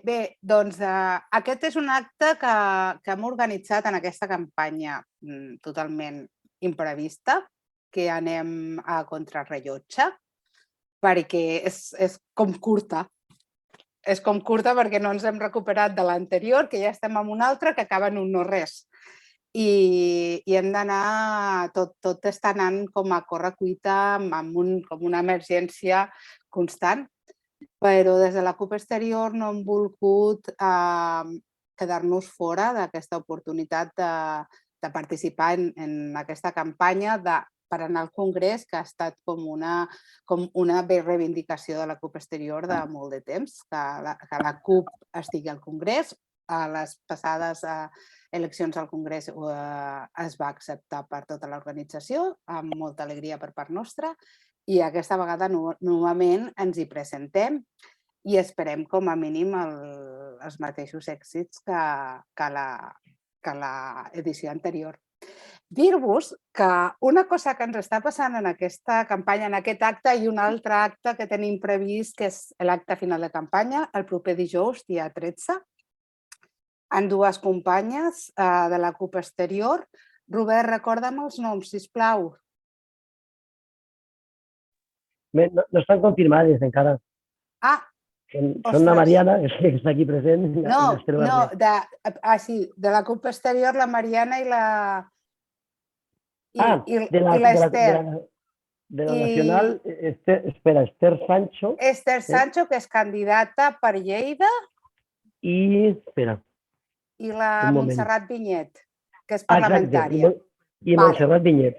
Bé, doncs aquest és un acte que hem organitzat en aquesta campanya totalment imprevista, que anem a contrarrellotge, perquè és com curta. És com curta perquè no ens hem recuperat de l'anterior, que ja estem en una altra que acaba en un no res. I hem d'anar, tot està anant com a correcuita, com una emergència constant, però des de la CUP Exterior no hem volgut quedar-nos fora d'aquesta oportunitat de participar en aquesta campanya per anar al Congrés, que ha estat com una reivindicació de la CUP Exterior de molt de temps, que la CUP estigui al Congrés. A les passades eleccions al Congrés es va acceptar per tota l'organització, amb molta alegria per part nostra, i aquesta vegada novament ens hi presentem i esperem com a mínim els mateixos èxits que l'edició anterior. Dir-vos que una cosa que ens està passant en aquesta campanya, en aquest acte i un altre acte que tenim previst, que és l'acte final de campanya, el proper dijous, dia 13, en dues companyes de la CUP Exterior. Robert, recorda'm els noms, sisplau. No estan confirmades encara. Són la Mariana, que està aquí present. Sí, de la CUP Exterior, la Mariana i l'Ester. De la nacional, Esther Sancho. Esther Sancho, que és candidata per Lleida. I la Montserrat Vinyet, que és parlamentària. I Montserrat Vinyet.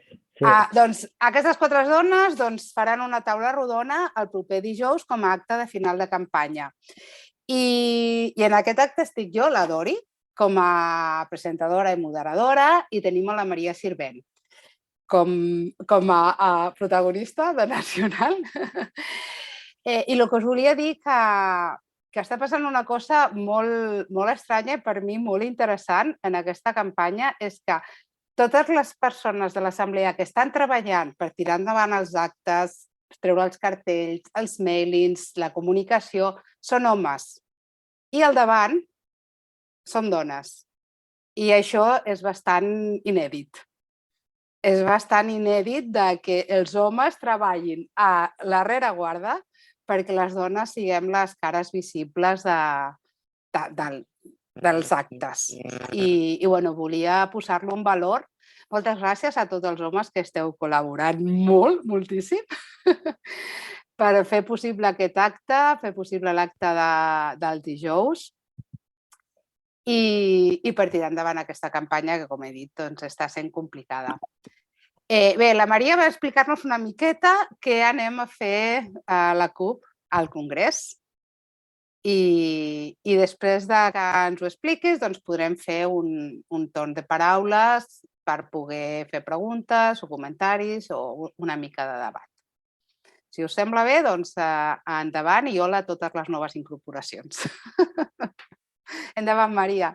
Doncs aquestes quatre dones faran una taula rodona el proper dijous com a acte de final de campanya. I en aquest acte estic jo, la Dori, com a presentadora i moderadora, i tenim la Maria Sirvent com a protagonista de Nacional. I el que us volia dir que està passant una cosa molt estranya i per mi molt interessant en aquesta campanya és que totes les persones de l'Assemblea que estan treballant per tirar endavant els actes, treure els cartells, els mailings, la comunicació, són homes. I al davant són dones. I això és bastant inèdit. És bastant inèdit que els homes treballin a la rereguarda perquè les dones siguem les cares visibles dels actes. I volia posar-lo en valor. Moltes gràcies a tots els homes que esteu col·laborant moltíssim per fer possible aquest acte, fer possible l'acte del dijous i per tirar endavant aquesta campanya que, com he dit, està sent complicada. Bé, la Maria va explicar-nos una miqueta què anem a fer a la CUP al Congrés i després que ens ho expliquis podrem fer un torn de paraules per poder fer preguntes o comentaris o una mica de debat. Si us sembla bé, endavant i hola a totes les noves incorporacions. Endavant, Maria.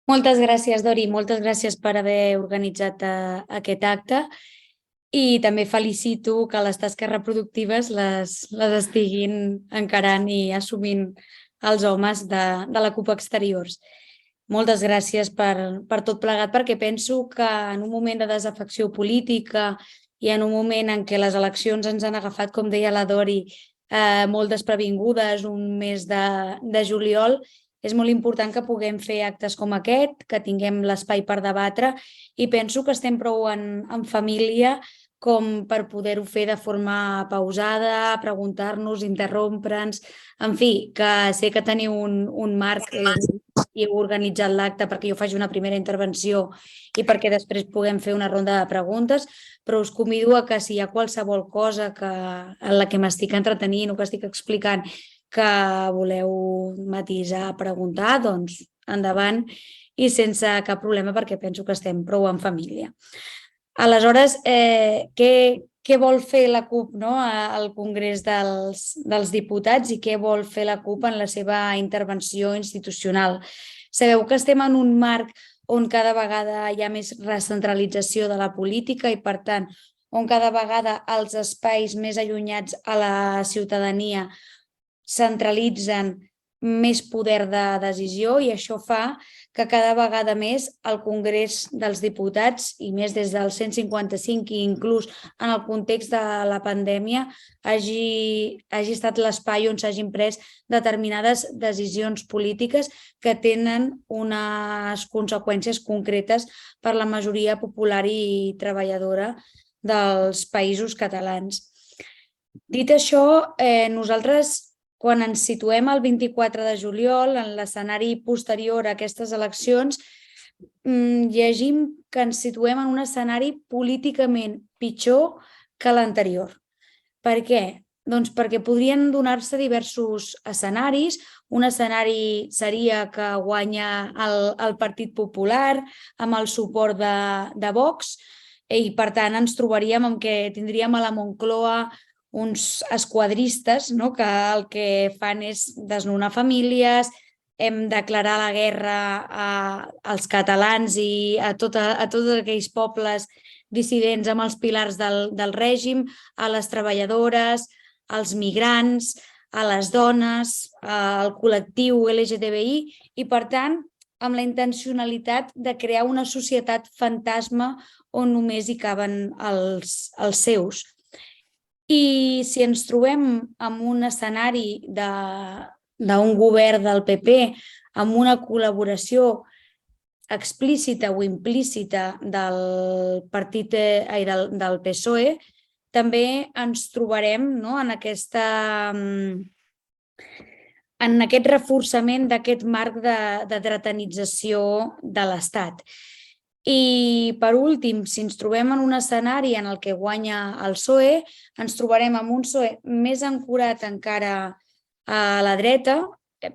Moltes gràcies, Dori. Moltes gràcies per haver organitzat aquest acte i també felicito que les tasques reproductives les estiguin encarant i assumint els homes de la CUP Exteriors. Moltes gràcies per tot plegat, perquè penso que en un moment de desafecció política i en un moment en què les eleccions ens han agafat, com deia la Dori, molt desprevingudes, un mes de juliol, és molt important que puguem fer actes com aquest, que tinguem l'espai per debatre i penso que estem prou en família com per poder-ho fer de forma pausada, preguntar-nos, interrompre'ns, en fi, que sé que teniu un marc i heu organitzat l'acte perquè jo faci una primera intervenció i perquè després puguem fer una ronda de preguntes, però us convido a que si hi ha qualsevol cosa en la que m'estic entretenint o que estic explicant que voleu matisar, preguntar, doncs endavant i sense cap problema perquè penso que estem prou en família. Aleshores, què vol fer la CUP al Congrés dels Diputats i què vol fer la CUP en la seva intervenció institucional? Sabeu que estem en un marc on cada vegada hi ha més recentralització de la política i, per tant, on cada vegada els espais més allunyats a la ciutadania centralitzen més poder de decisió i això fa que cada vegada més el Congrés dels Diputats, i més des del 155 i inclús en el context de la pandèmia, hagi estat l'espai on s'hagin pres determinades decisions polítiques que tenen unes conseqüències concretes per la majoria popular i treballadora dels països catalans. Dit això, nosaltres, quan ens situem el 24 de juliol, en l'escenari posterior a aquestes eleccions, llegim que ens situem en un escenari políticament pitjor que l'anterior. Per què? Doncs perquè podrien donar-se diversos escenaris. Un escenari seria que guanya el Partit Popular amb el suport de Vox i, per tant, ens trobaríem amb que tindríem a la Moncloa uns esquadristes que el que fan és desnonar famílies, declarar la guerra als catalans i a tots aquells pobles dissidents amb els pilars del règim, a les treballadores, als migrants, a les dones, al col·lectiu LGTBI i, per tant, amb la intencionalitat de crear una societat fantasma on només hi caben els seus. I si ens trobem en un escenari d'un govern del PP amb una col·laboració explícita o implícita del PSOE, també ens trobarem en aquest reforçament d'aquest marc de dretanització de l'Estat. I, per últim, si ens trobem en un escenari en el que guanya el PSOE, ens trobarem amb un PSOE més ancorat encara a la dreta.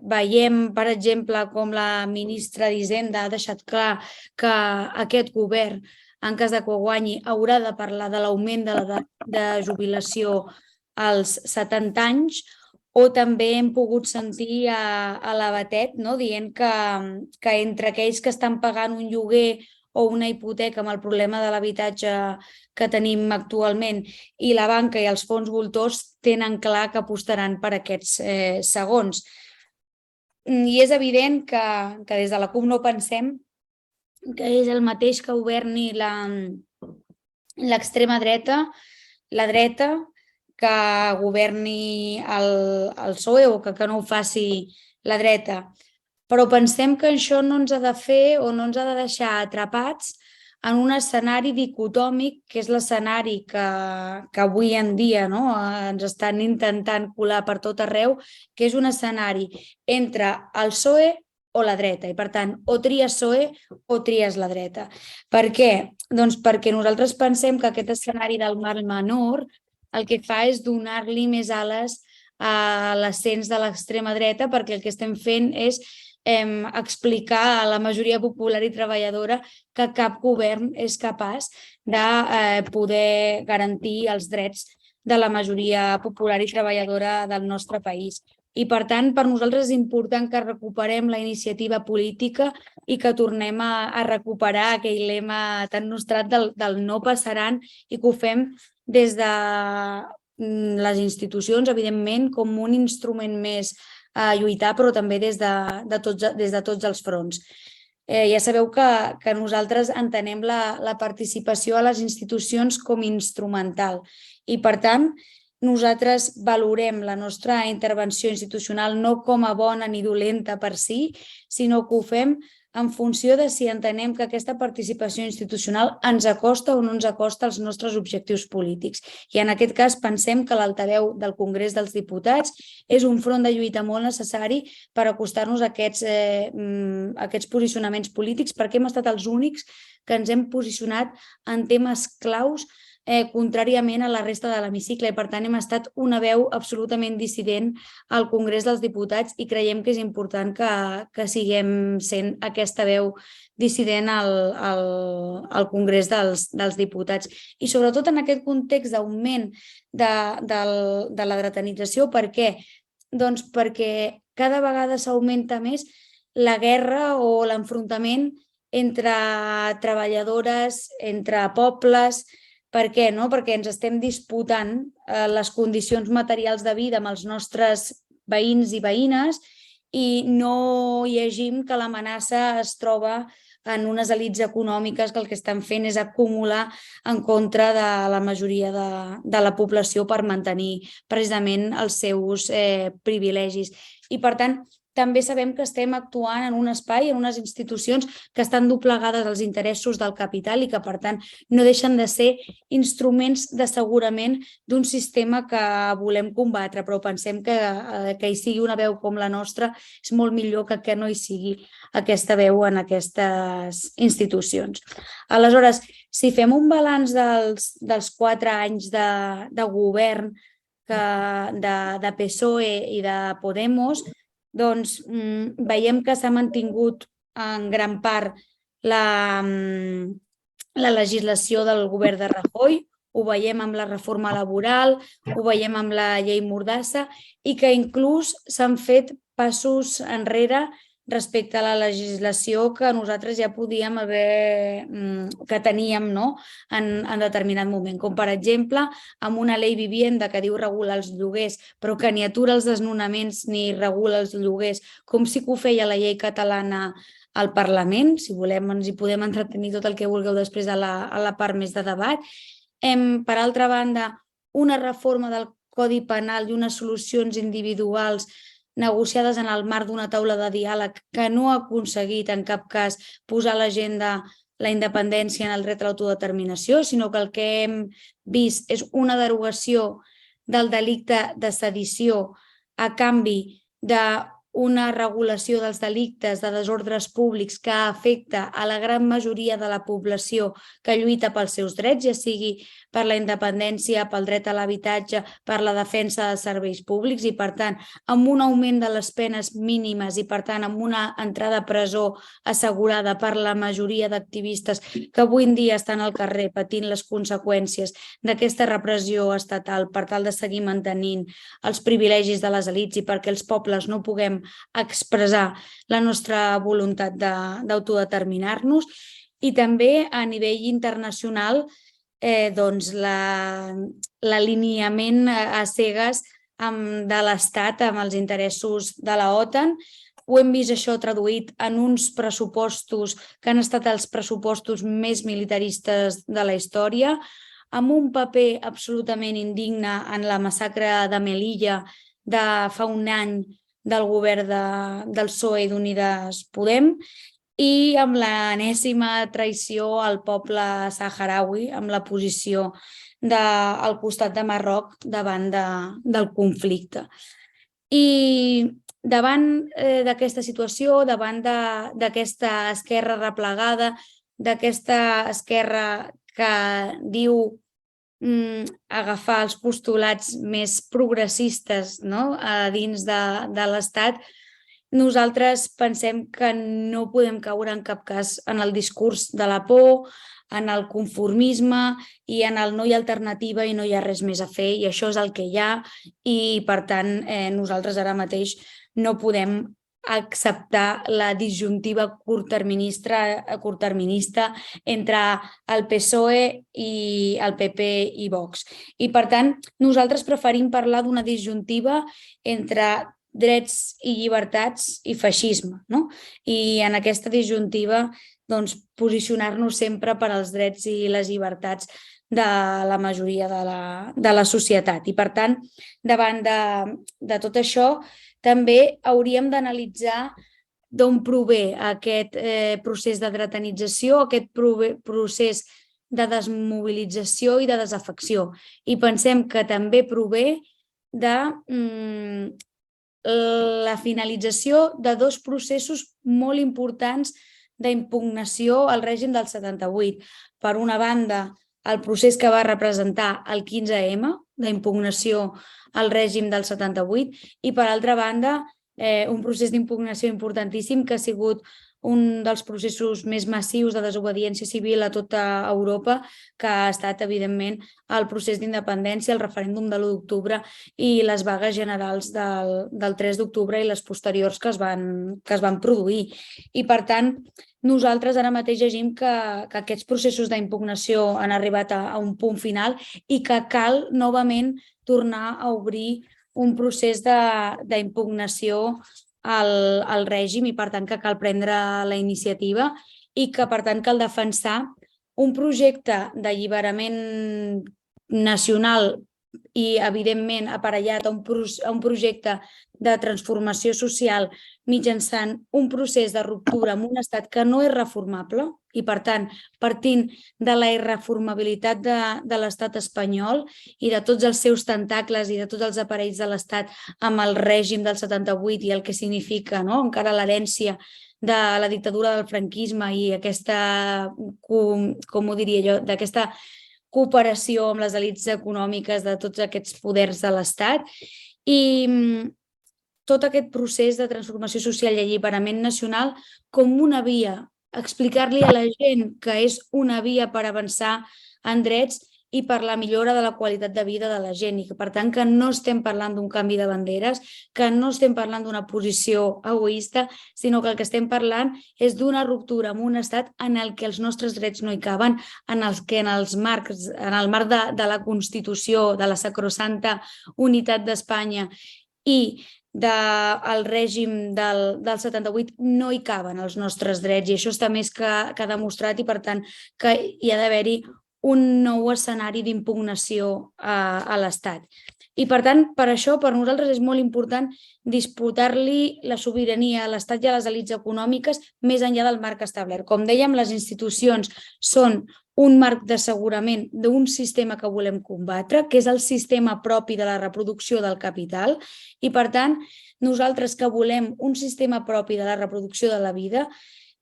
Veiem, per exemple, com la ministra d'Hisenda ha deixat clar que aquest govern, en cas de que guanyi, haurà de parlar de l'augment de l'edat de jubilació als 70 anys, o també hem pogut sentir a la Batet dient que entre aquells que estan pagant un lloguer o una hipoteca amb el problema de l'habitatge que tenim actualment i la banca i els fons voltors tenen clar que apostaran per aquests segons. I és evident que des de la CUP no pensem que és el mateix que governi l'extrema dreta, la dreta, que governi el PSOE o que no ho faci la dreta. Però pensem que això no ens ha de fer o no ens ha de deixar atrapats en un escenari dicotòmic, que és l'escenari que avui en dia ens estan intentant colar per tot arreu, que és un escenari entre el PSOE o la dreta. I, per tant, o tries PSOE o tries la dreta. Per què? Doncs perquè nosaltres pensem que aquest escenari del mal menor el que fa és donar-li més ales a l'ascens de l'extrema dreta, perquè el que estem fent és explicar a la majoria popular i treballadora que cap govern és capaç de poder garantir els drets de la majoria popular i treballadora del nostre país. I, per tant, per nosaltres és important que recuperem la iniciativa política i que tornem a recuperar aquell lema tan nostrat del no passaran i que ho fem des de les institucions, evidentment, com un instrument més a lluitar, però també des de tots els fronts. Ja sabeu que nosaltres entenem la participació a les institucions com instrumental i, per tant, nosaltres valorem la nostra intervenció institucional no com a bona ni dolenta per si, sinó que ho fem en funció de si entenem que aquesta participació institucional ens acosta o no ens acosta als nostres objectius polítics. I en aquest cas pensem que l'altaveu del Congrés dels Diputats és un front de lluita molt necessari per acostar-nos a aquests posicionaments polítics, perquè hem estat els únics que ens hem posicionat en temes claus contràriament a la resta de l'hemicicle i, per tant, hem estat una veu absolutament dissident al Congrés dels Diputats i creiem que és important que siguem sent aquesta veu dissident al Congrés dels Diputats. I sobretot en aquest context d'augment de la dretanització. Per què? Doncs perquè cada vegada s'augmenta més la guerra o l'enfrontament entre treballadores, entre pobles. Per què? Perquè ens estem disputant les condicions materials de vida amb els nostres veïns i veïnes i no llegim que l'amenaça es troba en unes elits econòmiques que el que estan fent és acumular en contra de la majoria de la població per mantenir precisament els seus privilegis. I, per tant, també sabem que estem actuant en un espai, en unes institucions que estan doblegades als interessos del capital i que, per tant, no deixen de ser instruments d'assegurament d'un sistema que volem combatre, però pensem que hi sigui una veu com la nostra és molt millor que no hi sigui aquesta veu en aquestes institucions. Aleshores, si fem un balanç dels 4 anys de govern de PSOE i de Podemos, doncs veiem que s'ha mantingut en gran part la legislació del govern de Rajoy, ho veiem amb la reforma laboral, ho veiem amb la llei Mordassa i que inclús s'han fet passos enrere respecte a la legislació que nosaltres ja podíem haver, que teníem en determinat moment, com per exemple amb una llei Vivienda que diu regular els lloguers però que ni atura els desnonaments ni regula els lloguers, com sí que ho feia la llei catalana al Parlament. Si volem ens hi podem entretenir tot el que vulgueu després a la part més de debat. Per altra banda, una reforma del Codi Penal i unes solucions individuals negociades en el marc d'una taula de diàleg que no ha aconseguit en cap cas posar a l'agenda la independència en el dret a l'autodeterminació, sinó que el que hem vist és una derogació del delicte de sedició a canvi d'una regulació dels delictes de desordres públics que afecta a la gran majoria de la població que lluita pels seus drets, ja sigui per la independència, pel dret a l'habitatge, per la defensa dels serveis públics i, per tant, amb un augment de les penes mínimes i, per tant, amb una entrada a presó assegurada per la majoria d'activistes que avui en dia estan al carrer patint les conseqüències d'aquesta repressió estatal per tal de seguir mantenint els privilegis de les elits i perquè els pobles no puguem expressar la nostra voluntat d'autodeterminar-nos. I també a nivell internacional l'alineament a cegues de l'Estat amb els interessos de l'OTAN. Ho hem vist això traduït en uns pressupostos que han estat els pressupostos més militaristes de la història, amb un paper absolutament indigne en la massacre de Melilla de fa un any del govern del PSOE i d'Unides Podem, i amb l'enèsima traïció al poble saharaui, amb la posició al costat de Marroc davant del conflicte. I davant d'aquesta situació, davant d'aquesta esquerra replegada, d'aquesta esquerra que diu agafar els postulats més progressistes dins de l'Estat, nosaltres pensem que no podem caure en cap cas en el discurs de la por, en el conformisme i en el no hi ha alternativa i no hi ha res més a fer i això és el que hi ha i, per tant, nosaltres ara mateix no podem acceptar la disjuntiva curtterminista entre el PSOE i el PP i Vox. I, per tant, nosaltres preferim parlar d'una disjuntiva entre drets i llibertats i feixisme, I en aquesta disjuntiva posicionar-nos sempre per als drets i les llibertats de la majoria de la societat. I, per tant, davant de tot això, també hauríem d'analitzar d'on prové aquest procés de dretanització, aquest procés de desmobilització i de desafecció. I pensem que també prové de la finalització de dos processos molt importants d'impugnació al règim del 78. Per una banda, el procés que va representar el 15M, d'impugnació al règim del 78, i per altra banda, un procés d'impugnació importantíssim que ha sigut un dels processos més massius de desobediència civil a tota Europa, que ha estat, evidentment, el procés d'independència, el referèndum de l'1 d'octubre i les vagues generals del 3 d'octubre i les posteriors que es van produir. I, per tant, nosaltres ara mateix llegim que aquests processos d'impugnació han arribat a un punt final i que cal novament tornar a obrir un procés d'impugnació al règim i per tant que cal prendre la iniciativa i que per tant cal defensar un projecte d'alliberament nacional i evidentment aparellat a un projecte de transformació social mitjançant un procés de ruptura amb un estat que no és reformable i per tant partint de la irreformabilitat de l'estat espanyol i de tots els seus tentacles i de tots els aparells de l'estat amb el règim del 78 i el que significa encara l'herència de la dictadura del franquisme i aquesta, com ho diria jo, d'aquesta cooperació amb les elits econòmiques de tots aquests poders de l'Estat i tot aquest procés de transformació social i alliberament nacional com una via, explicar-li a la gent que és una via per avançar en drets i per la millora de la qualitat de vida de la gent i que per tant que no estem parlant d'un canvi de banderes, que no estem parlant d'una posició egoista, sinó que el que estem parlant és d'una ruptura amb un estat en el que els nostres drets no hi caben, en el marc de la Constitució, de la sacrosanta unitat d'Espanya i del règim del 78 no hi caben els nostres drets i això està més que demostrat i per tant que hi ha d'haver-hi un nou escenari d'impugnació a l'Estat. I per tant, per això, per nosaltres és molt important disputar-li la sobirania a l'Estat i a les elits econòmiques més enllà del marc establert. Com dèiem, les institucions són un marc d'assegurament d'un sistema que volem combatre, que és el sistema propi de la reproducció del capital i, per tant, nosaltres que volem un sistema propi de la reproducció de la vida,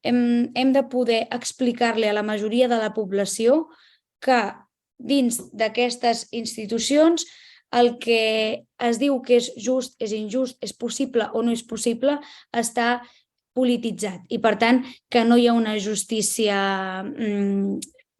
hem de poder explicar-li a la majoria de la població que dins d'aquestes institucions el que es diu que és just, és injust, és possible o no és possible, està polititzat i, per tant, que no hi ha una justícia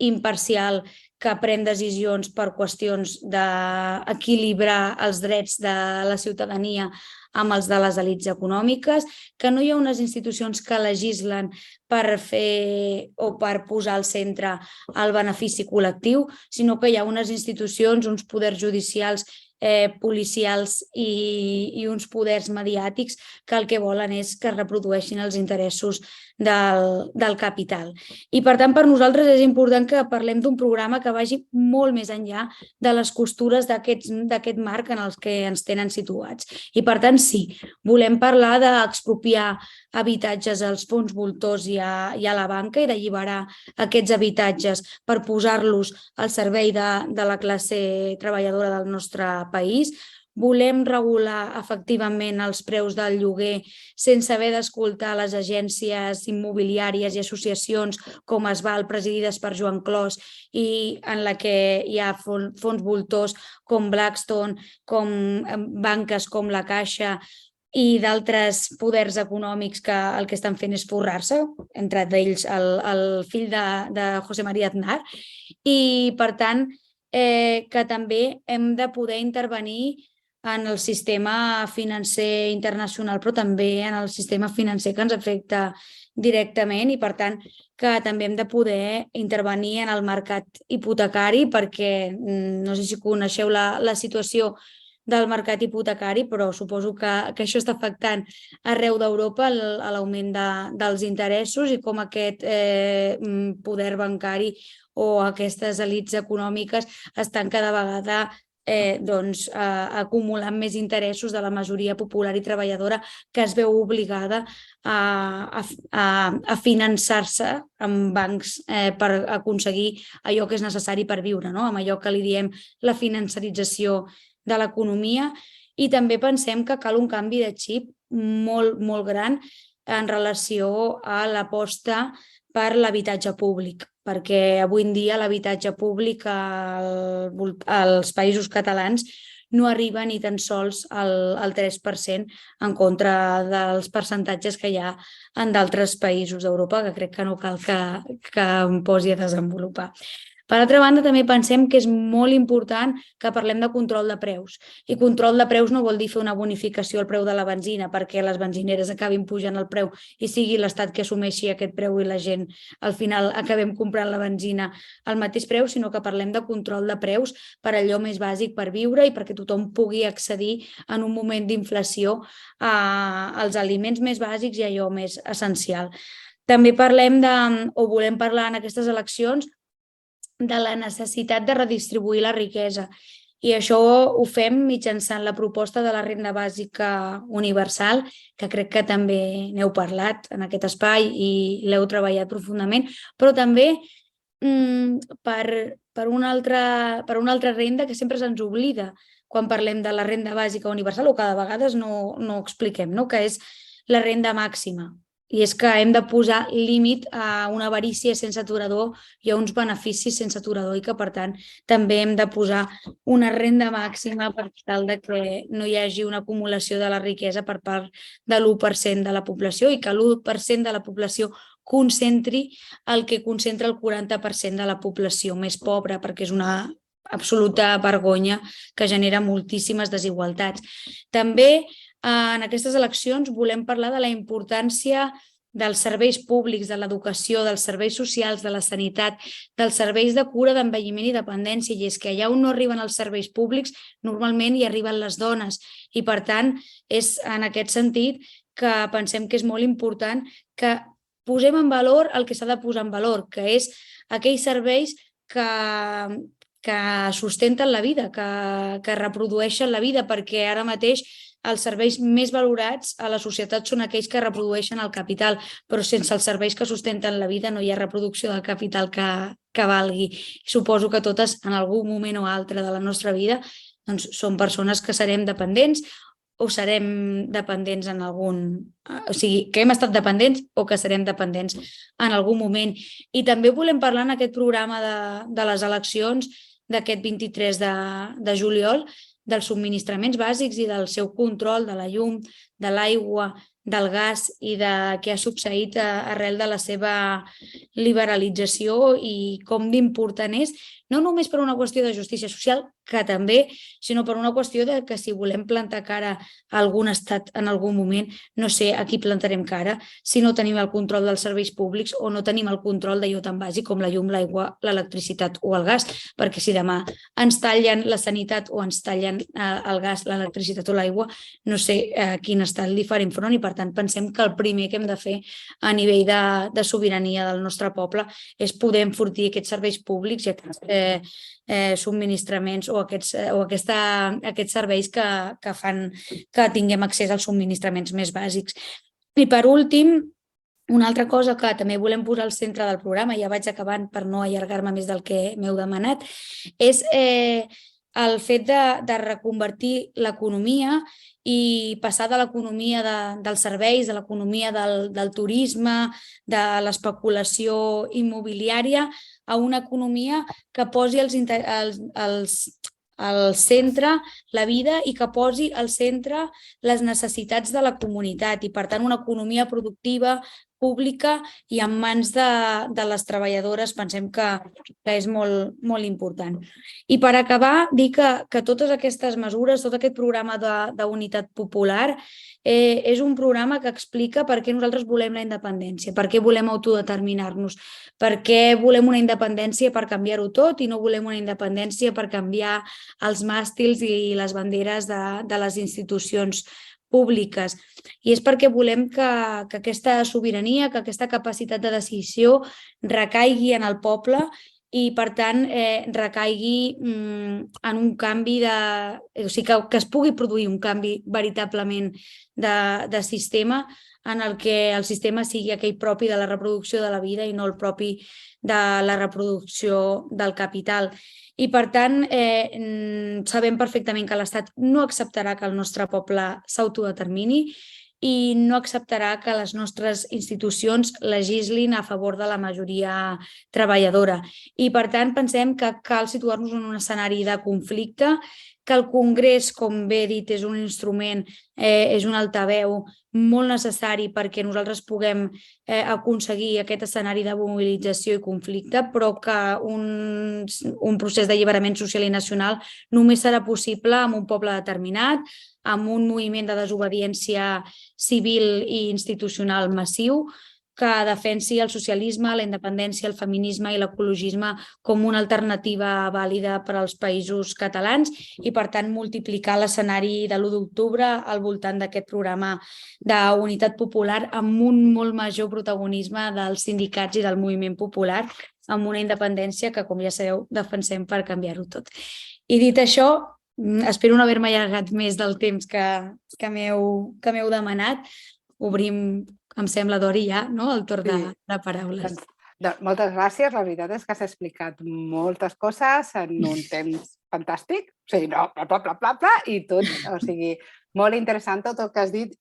imparcial que pren decisions per qüestions d'equilibrar els drets de la ciutadania amb els de les elits econòmiques, que no hi ha unes institucions que legislen per fer o per posar al centre el benefici col·lectiu, sinó que hi ha unes institucions, uns poders judicials, policials i uns poders mediàtics que el que volen és que es reprodueixin els interessos del capital. I per tant, per nosaltres és important que parlem d'un programa que vagi molt més enllà de les costures d'aquest marc en els que ens tenen situats. I per tant, sí, volem parlar d'expropiar habitatges als fons voltors i a la banca i d'alliberar aquests habitatges per posar-los al servei de la classe treballadora del nostre país. Volem regular efectivament els preus del lloguer sense haver d'escoltar les agències immobiliàries i associacions com Esval, presidides per Joan Clos i en la que hi ha fons voltors com Blackstone, com banques com la Caixa i d'altres poders econòmics que el que estan fent és forrar-se, entre ells el fill de José María Aznar, i per tant que també hem de poder intervenir en el sistema financer internacional, però també en el sistema financer que ens afecta directament i, per tant, que també hem de poder intervenir en el mercat hipotecari perquè no sé si coneixeu la situació del mercat hipotecari, però suposo que això està afectant arreu d'Europa l'augment dels interessos i com aquest poder bancari o aquestes elits econòmiques estan cada vegada acumulant més interessos de la majoria popular i treballadora que es veu obligada a finançar-se amb bancs per aconseguir allò que és necessari per viure, amb allò que li diem la financerització de l'economia. I també pensem que cal un canvi de xip molt, molt gran en relació a l'aposta per l'habitatge públic, perquè avui en dia l'habitatge públic als països catalans no arriba ni tan sols al 3% en contra dels percentatges que hi ha en d'altres països d'Europa, que crec que no cal que em posi a desenvolupar. Per altra banda, també pensem que és molt important que parlem de control de preus. I control de preus no vol dir fer una bonificació al preu de la benzina perquè les benzineres acabin pujant el preu i sigui l'Estat que assumeixi aquest preu i la gent al final acabem comprant la benzina al mateix preu, sinó que parlem de control de preus per allò més bàsic per viure i perquè tothom pugui accedir en un moment d'inflació als aliments més bàsics i allò més essencial. També parlem o volem parlar en aquestes eleccions de la necessitat de redistribuir la riquesa. I això ho fem mitjançant la proposta de la renda bàsica universal, que crec que també n'heu parlat en aquest espai i l'heu treballat profundament, però també per una altra renda que sempre se'ns oblida quan parlem de la renda bàsica universal o que de vegades no expliquem, que és la renda màxima. I és que hem de posar límit a una avarícia sense aturador i a uns beneficis sense aturador i que, per tant, també hem de posar una renda màxima per tal de que no hi hagi una acumulació de la riquesa per part de l'1% de la població i que l'1% de la població concentri el que concentra el 40% de la població més pobra, perquè és una absoluta vergonya que genera moltíssimes desigualtats. També en aquestes eleccions volem parlar de la importància dels serveis públics, de l'educació, dels serveis socials, de la sanitat, dels serveis de cura, d'envelliment i dependència. I és que allà on no arriben els serveis públics, normalment hi arriben les dones. I, per tant, és en aquest sentit que pensem que és molt important que posem en valor el que s'ha de posar en valor, que és aquells serveis que sustenten la vida, que reprodueixen la vida, perquè ara mateix els serveis més valorats a la societat són aquells que reprodueixen el capital, però sense els serveis que sustenten la vida no hi ha reproducció del capital que valgui. Suposo que totes, en algun moment o altre de la nostra vida, doncs, som persones que serem dependents o serem dependents en algun... O sigui, que hem estat dependents o que serem dependents en algun moment. I també volem parlar en aquest programa de les eleccions d'aquest 23 de juliol dels subministraments bàsics i del seu control de la llum, de l'aigua, del gas i de què ha succeït arrel de la seva liberalització i com d'important és, no només per una qüestió de justícia social, que també, sinó per una qüestió de que si volem plantar cara a algun estat en algun moment, no sé a qui plantarem cara si no tenim el control dels serveis públics o no tenim el control d'allò tan bàsic com la llum, l'aigua, l'electricitat o el gas, perquè si demà ens tallen la sanitat o ens tallen el gas, l'electricitat o l'aigua, no sé a quin estat li farem front i, per tant, pensem que el primer que hem de fer a nivell de sobirania del nostre poble és poder enfortir aquests serveis públics i aquests subministraments o aquests serveis que fan que tinguem accés als subministraments més bàsics. I per últim, una altra cosa que també volem posar al centre del programa, ja vaig acabant per no allargar-me més del que m'heu demanat, és el fet de reconvertir l'economia i passar de l'economia dels serveis, de l'economia del turisme, de l'especulació immobiliària, a una economia que posi al centre la vida i que posi al centre les necessitats de la comunitat i, per tant, una economia productiva, pública i en mans de les treballadores pensem que és molt, molt important. I per acabar, dir que totes aquestes mesures, tot aquest programa d'unitat popular és un programa que explica per què nosaltres volem la independència, per què volem autodeterminar-nos, per què volem una independència per canviar-ho tot i no volem una independència per canviar els màstils i les banderes de les institucions públiques. I és perquè volem que aquesta sobirania, que aquesta capacitat de decisió recaigui en el poble i, per tant, recaigui en un canvi o sigui, que es pugui produir un canvi veritablement de sistema en el que el sistema sigui aquell propi de la reproducció de la vida i no el propi de la reproducció del capital. I, per tant, sabem perfectament que l'Estat no acceptarà que el nostre poble s'autodetermini i no acceptarà que les nostres institucions legislin a favor de la majoria treballadora. I, per tant, pensem que cal situar-nos en un escenari de conflicte que el Congrés, com bé he dit, és un instrument, és un altaveu molt necessari perquè nosaltres puguem aconseguir aquest escenari de mobilització i conflicte, però que un procés d'alliberament social i nacional només serà possible amb un poble determinat, amb un moviment de desobediència civil i institucional massiu, que defensi el socialisme, la independència, el feminisme i l'ecologisme com una alternativa vàlida per als països catalans i, per tant, multiplicar l'escenari de l'1 d'octubre al voltant d'aquest programa d'unitat popular amb un molt major protagonisme dels sindicats i del moviment popular, amb una independència que, com ja sabeu, defensem per canviar-ho tot. I dit això, espero no haver-me allargat més del temps que m'heu demanat. Obrim, em sembla, Dori, ja, el torn de paraules. Moltes gràcies. La veritat és que has explicat moltes coses en un temps fantàstic. O sigui, i tot. O sigui, molt interessant tot el que has dit.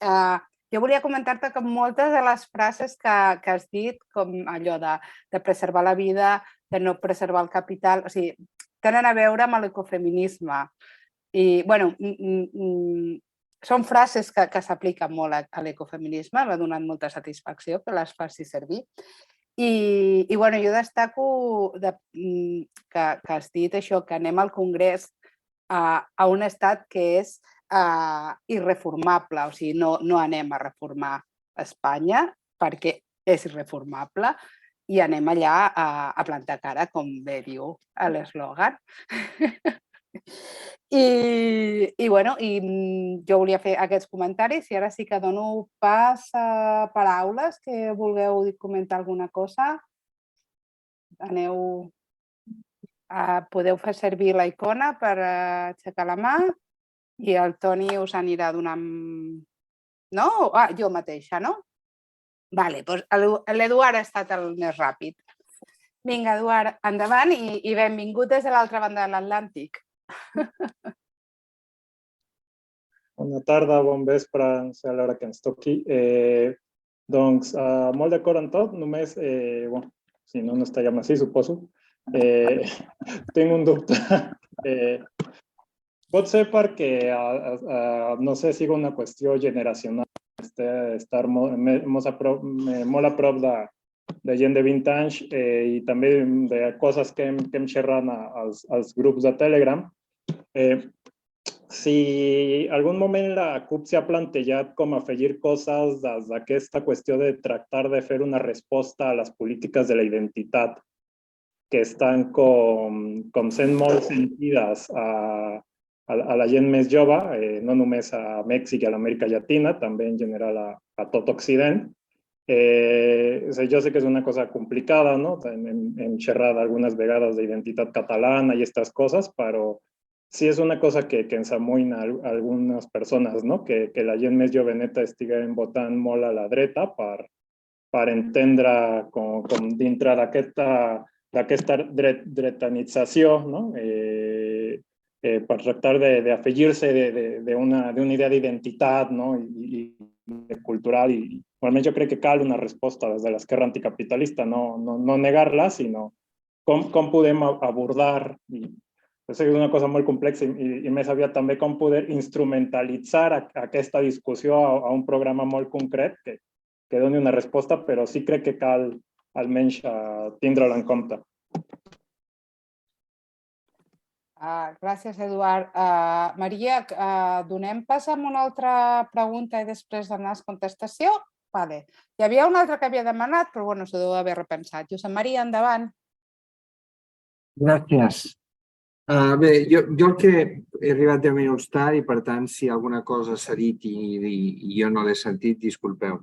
Jo volia comentar-te que moltes de les frases que has dit, com allò de preservar la vida, de no preservar el capital, o sigui, tenen a veure amb l'ecofeminisme. I, bueno, són frases que s'apliquen molt a l'ecofeminisme, m'ha donat molta satisfacció que les faci servir. I bueno, jo destaco que has dit això, que anem al Congrés a un estat que és irreformable, o sigui, no anem a reformar Espanya perquè és irreformable i anem allà a plantar cara, com bé diu l'eslògan. I jo volia fer aquests comentaris i ara sí que dono pas a paraules que vulgueu comentar alguna cosa. Podeu fer servir la icona per aixecar la mà i el Toni us anirà donant... No? Jo mateixa, no? Vale, doncs l'Eduard ha estat el més ràpid. Vinga, Eduard, endavant i benvingut des de l'altra banda de l'Atlàntic. Bona tarda, bon vespre, no sé a l'hora que ens toqui. Doncs molt d'acord amb tot, només, si no es tallem així, suposo. Tinc un dubte. Pot ser perquè, no sé, sigui una qüestió generacional, estar molt a prop de gent de 20 anys i també de coses que hem xerrat als grups de Telegram. Si algun moment la CUP s'ha plantejat com afegir coses d'aquesta qüestió de tractar de fer una resposta a les polítiques de la identitat que estan com sent molt sentides a la gent més jove, no només a Mèxic i a l'Amèrica Llatina, també en general a tot Occident. Jo sé que és una cosa complicada, no? Hem xerrat algunes vegades d'identitat catalana i aquestes coses, però sí és una cosa que ens amoïna a algunes persones, no? Que la gent més joveneta estiguen votant molt a la dreta per entendre com dintre d'aquesta dretanització, no? Per tractar d'afegir-se d'una idea d'identitat, no? I cultural. I almenys jo crec que cal una resposta des de l'esquerra anticapitalista, no negar-la, sinó com podem abordar. Jo sé que és una cosa molt complexa i més aviat també com poder instrumentalitzar aquesta discussió a un programa molt concret que doni una resposta, però sí crec que cal almenys tindre-la en compte. Gràcies, Eduard. Maria, donem pas a una altra pregunta i després donar contestació? Vale. Hi havia una altra que havia demanat, però bueno, s'ho deu haver repensat. Josep Maria, endavant. Gràcies. Bé, jo el que he arribat 10 minuts tard i, per tant, si alguna cosa s'ha dit i jo no l'he sentit, disculpeu.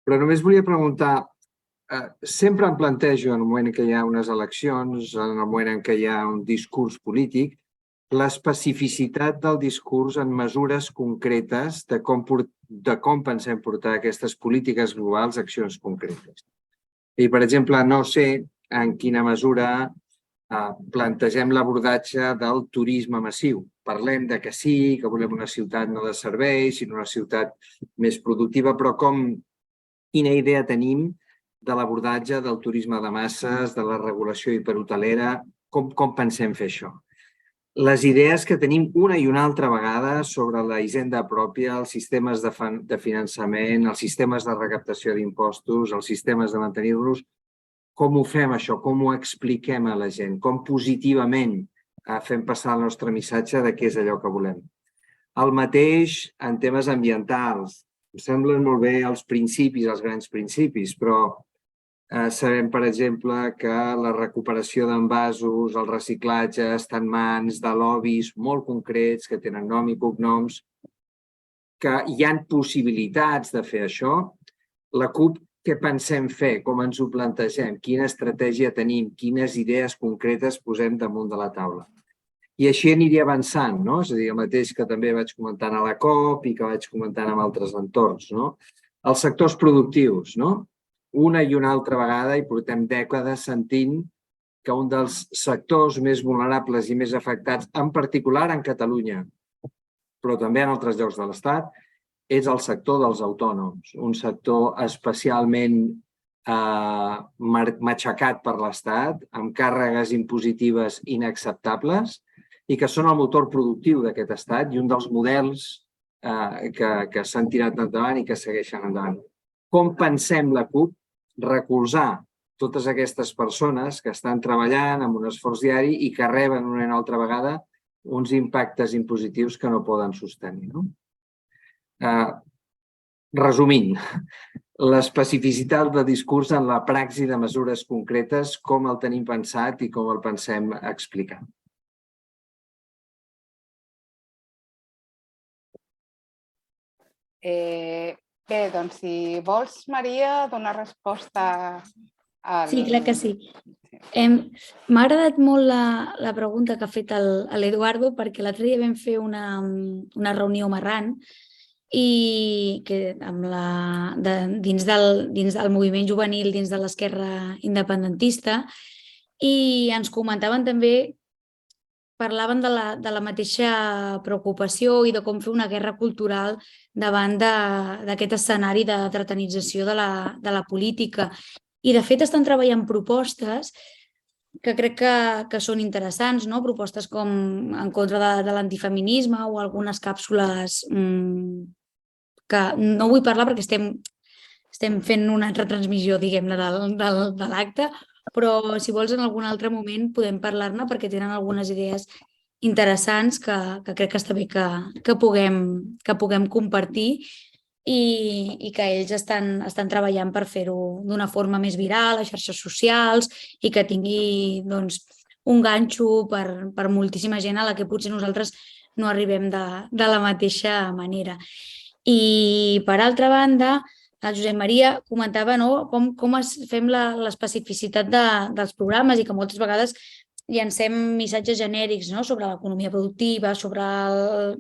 Però només volia preguntar, sempre em plantejo en el moment en què hi ha unes eleccions, en el moment en què hi ha un discurs polític, l'especificitat del discurs en mesures concretes de com pensem portar aquestes polítiques globals a accions concretes. I, per exemple, no sé en quina mesura plantegem l'abordatge del turisme massiu. Parlem de que sí, que volem una ciutat no de serveis, sinó una ciutat més productiva, però quina idea tenim de l'abordatge del turisme de masses, de la regulació hiperhotelera, com pensem fer això? les idees que tenim una i una altra vegada sobre la hisenda pròpia, els sistemes de finançament, els sistemes de recaptació d'impostos, els sistemes de mantenir-los, com ho fem això? Com ho expliquem a la gent? Com positivament fem passar el nostre missatge de què és allò que volem? El mateix en temes ambientals. Em semblen molt bé els principis, els grans principis, però sabem, per exemple, que la recuperació d'envasos, el reciclatge, està en mans de lobbies molt concrets que tenen nom i cognoms, que hi ha possibilitats de fer això. La CUP, què pensem fer? Com ens ho plantegem? Quina estratègia tenim? Quines idees concretes posem damunt de la taula? I així aniria avançant, no? És a dir, el mateix que també vaig comentant a la COP i que vaig comentant en altres entorns, no? Els sectors productius, no? Una i una altra vegada, i portem dècades sentint que un dels sectors més vulnerables i més afectats, en particular en Catalunya, però també en altres llocs de l'Estat, és el sector dels autònoms, un sector especialment matxacat per l'Estat, amb càrregues impositives inacceptables i que són el motor productiu d'aquest estat i un dels models que s'han tirat endavant i que segueixen endavant. Com pensem la CUP recolzar totes aquestes persones que estan treballant amb un esforç diari i que reben una i una altra vegada uns impactes impositius que no poden sostenir, no? Resumint, l'especificitat de discurs en la praxi de mesures concretes, com el tenim pensat i com el pensem explicar. Bé, doncs si vols, Maria, donar resposta al... Sí, clar que sí. M'ha agradat molt la pregunta que ha fet l'Eduardo, perquè l'altre dia vam fer una reunió amb Arran i dins del moviment juvenil, dins de l'esquerra independentista, i ens comentaven també, parlaven de la mateixa preocupació i de com fer una guerra cultural davant d'aquest escenari de dretanització de la política. I, de fet, estan treballant propostes que crec que són interessants, no? Propostes com en contra de l'antifeminisme o algunes càpsules que no vull parlar perquè estem fent una retransmissió, diguem-ne, de l'acte, però si vols en algun altre moment podem parlar-ne perquè tenen algunes idees interessants que crec que està bé que puguem compartir i que ells estan treballant per fer-ho d'una forma més viral a xarxes socials i que tingui un ganxo per moltíssima gent a la que potser nosaltres no arribem de la mateixa manera. I, per altra banda, el Josep Maria comentava com fem l'especificitat dels programes i que moltes vegades llancem missatges genèrics sobre l'economia productiva, sobre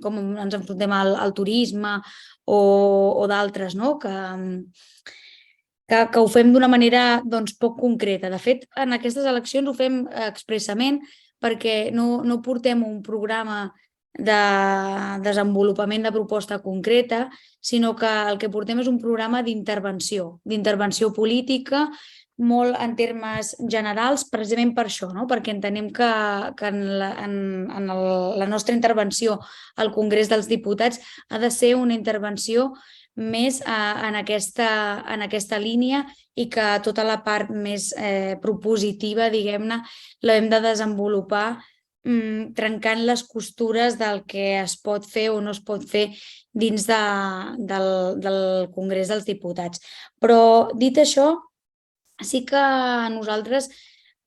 com ens enfrontem al turisme o d'altres, que ho fem d'una manera poc concreta. De fet, en aquestes eleccions ho fem expressament perquè no portem un programa de desenvolupament de proposta concreta, sinó que el que portem és un programa d'intervenció política, molt en termes generals, precisament per això, perquè entenem que en la nostra intervenció al Congrés dels Diputats ha de ser una intervenció més en aquesta línia i que tota la part més propositiva, diguem-ne, l'hem de desenvolupar trencant les costures del que es pot fer o no es pot fer dins del Congrés dels Diputats. Però, dit això, sí que nosaltres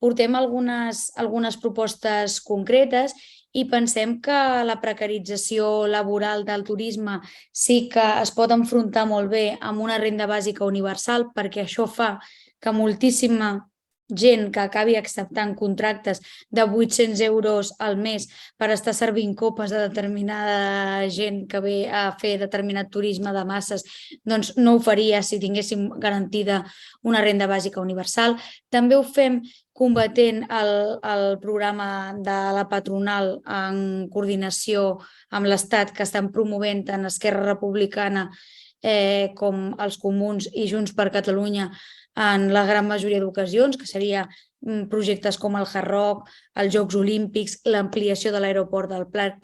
portem algunes propostes concretes i pensem que la precarització laboral del turisme sí que es pot enfrontar molt bé amb una renda bàsica universal, perquè això fa que moltíssima gent que acabi acceptant contractes de 800 euros al mes per estar servint copes a determinada gent que ve a fer determinat turisme de masses, doncs no ho faria si tinguéssim garantida una renda bàsica universal. També ho fem combatent el programa de la patronal en coordinació amb l'Estat que estan promovent tant Esquerra Republicana com els Comuns i Junts per Catalunya en la gran majoria d'ocasions, que seria projectes com el Hard Rock, els Jocs Olímpics, l'ampliació de l'aeroport del Prat,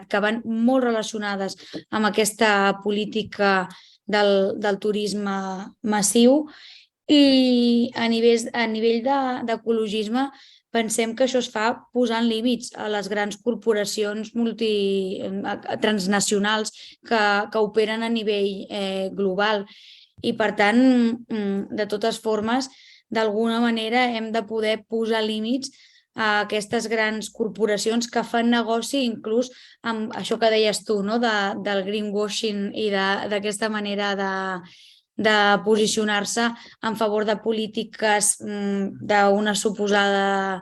que van molt relacionades amb aquesta política del turisme massiu. I a nivell d'ecologisme pensem que això es fa posant límits a les grans corporacions transnacionals que operen a nivell global. I, per tant, de totes formes, d'alguna manera hem de poder posar límits a aquestes grans corporacions que fan negoci inclús amb això que deies tu, del greenwashing i d'aquesta manera de posicionar-se en favor de polítiques d'una suposada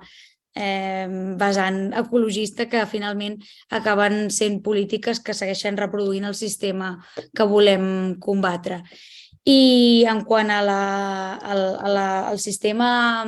vessant ecologista que finalment acaben sent polítiques que segueixen reproduint el sistema que volem combatre. I en quant al sistema,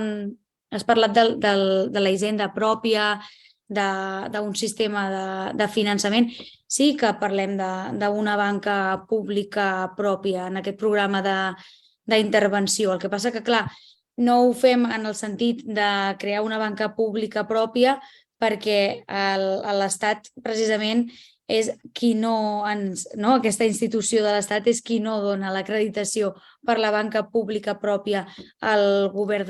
has parlat de la hisenda pròpia, d'un sistema de finançament. Sí que parlem d'una banca pública pròpia en aquest programa d'intervenció. El que passa que, clar, no ho fem en el sentit de crear una banca pública pròpia perquè l'Estat, precisament, és qui aquesta institució de l'Estat és qui no dona l'acreditació per la banca pública pròpia al govern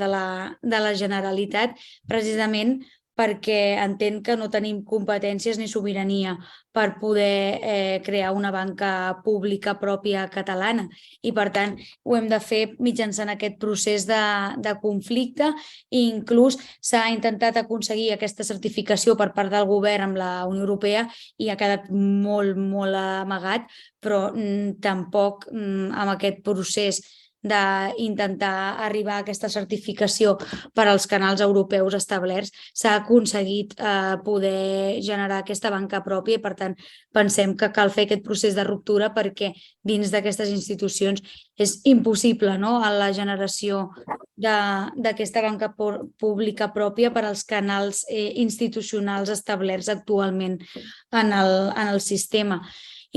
de la Generalitat, precisament perquè entén que no tenim competències ni sobirania per poder crear una banca pública pròpia catalana. I, per tant, ho hem de fer mitjançant aquest procés de conflicte i inclús s'ha intentat aconseguir aquesta certificació per part del govern amb la Unió Europea i ha quedat molt, molt amagat, però tampoc amb aquest procés d'intentar arribar a aquesta certificació per als canals europeus establerts s'ha aconseguit poder generar aquesta banca pròpia i, per tant, pensem que cal fer aquest procés de ruptura perquè dins d'aquestes institucions és impossible la generació d'aquesta banca pública pròpia per als canals institucionals establerts actualment en el sistema.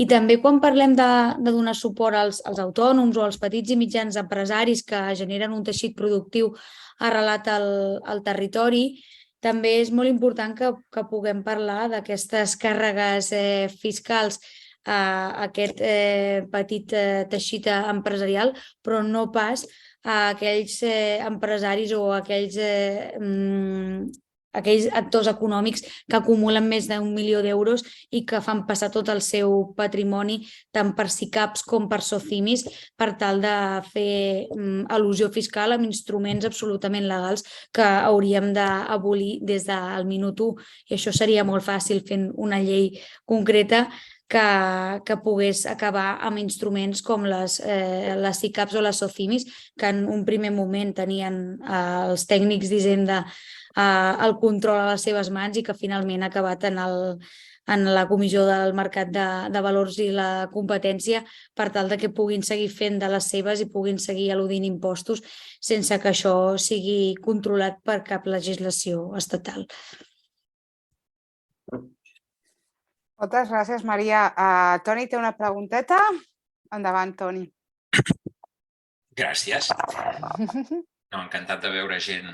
I també quan parlem de donar suport als autònoms o als petits i mitjans empresaris que generen un teixit productiu arrelat al territori, també és molt important que puguem parlar d'aquestes càrregues fiscals a aquest petit teixit empresarial, però no pas a aquells empresaris o a aquells actors econòmics que acumulen més d'1 milió d'euros i que fan passar tot el seu patrimoni tant per SICAPs com per SOCIMIs per tal de fer elusió fiscal amb instruments absolutament legals que hauríem d'abolir des del minut 1. I això seria molt fàcil fent una llei concreta que pogués acabar amb instruments com les SICAPs o les SOCIMIs, que en un primer moment tenien els tècnics d'Hisenda el control a les seves mans i que finalment ha acabat en la Comissió del Mercat de Valors i la Competència per tal de que puguin seguir fent de les seves i puguin seguir eludint impostos sense que això sigui controlat per cap legislació estatal. Moltes gràcies, Maria. Toni té una pregunteta. Endavant, Toni. Gràcies. Encantat de veure gent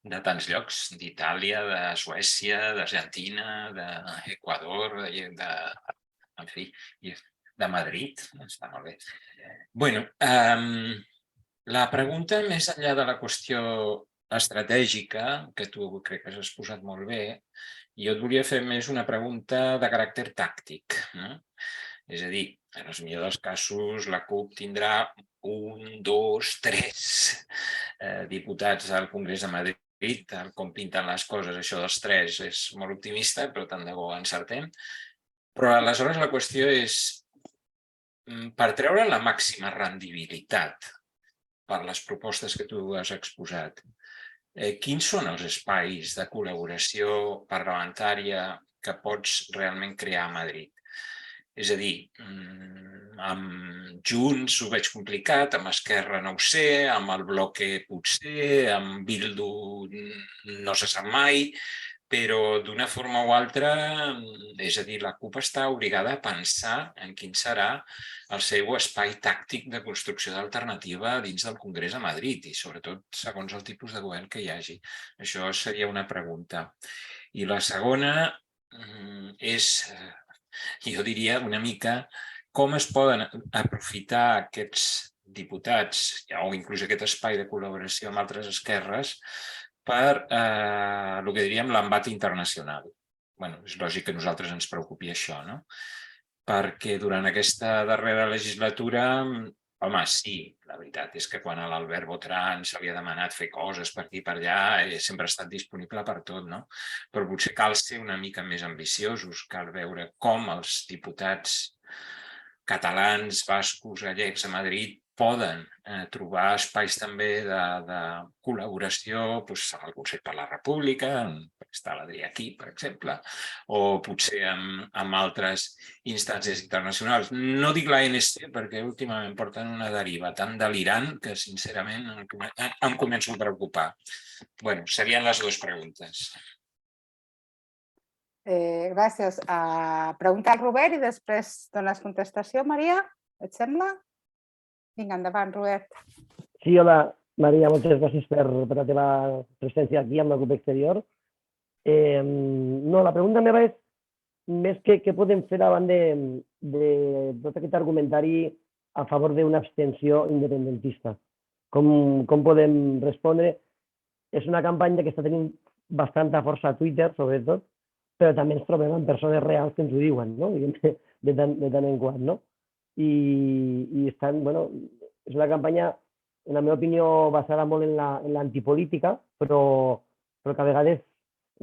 de tants llocs, d'Itàlia, de Suècia, d'Argentina, d'Equador, en fi, de Madrid. Està molt bé. Bé, la pregunta, més enllà de la qüestió estratègica, que tu crec que has exposat molt bé, jo et volia fer més una pregunta de caràcter tàctic. És a dir, en el millor dels casos, la CUP tindrà 1, 2, 3 diputats al Congrés de Madrid, tal com pinten les coses, això dels 3 és molt optimista, però tant de bo encertem. Però aleshores la qüestió és, per treure la màxima rendibilitat per les propostes que tu has exposat, quins són els espais de col·laboració parlamentària que pots realment crear a Madrid? És a dir, amb Junts ho veig complicat, amb Esquerra no ho sé, amb el Bloque potser, amb Bildu no se sap mai, però d'una forma o altra, és a dir, la CUP està obligada a pensar en quin serà el seu espai tàctic de construcció d'alternativa dins del Congrés a Madrid i sobretot segons el tipus de govern que hi hagi. Això seria una pregunta. I la segona és, jo diria, una mica com es poden aprofitar aquests diputats o inclús aquest espai de col·laboració amb altres esquerres per el que diríem l'embat internacional. Bé, és lògic que a nosaltres ens preocupi això, no? Perquè durant aquesta darrera legislatura, home, sí, la veritat és que quan a l'Albert Botran se li ha demanat fer coses per aquí i per allà, sempre ha estat disponible per tot, no? Però potser cal ser una mica més ambiciosos, cal veure com els diputats catalans, bascos, gallecs a Madrid poden trobar espais també de col·laboració al Consell per la República, està l'Adrià aquí, per exemple, o potser amb altres instàncies internacionals. No dic l'ANC perquè últimament porten una deriva tan delirant que sincerament em començo a preocupar. Bé, serien les dues preguntes. Gràcies. Pregunta al Robert i després dones contestació, Maria. Et sembla? Vinga, endavant, Robert. Sí, hola, Maria, moltes gràcies per la teva presència aquí amb la CUP Exterior. No, la pregunta meva és més què podem fer davant de tot aquest argumentari a favor d'una abstenció independentista. Com podem respondre? És una campanya que està tenint bastanta força a Twitter, sobretot, però també ens trobem amb persones reals que ens ho diuen, no? De tant en quant, no? I estan, bueno, és una campanya, en la meva opinió, basada molt en l'antipolítica, però que a vegades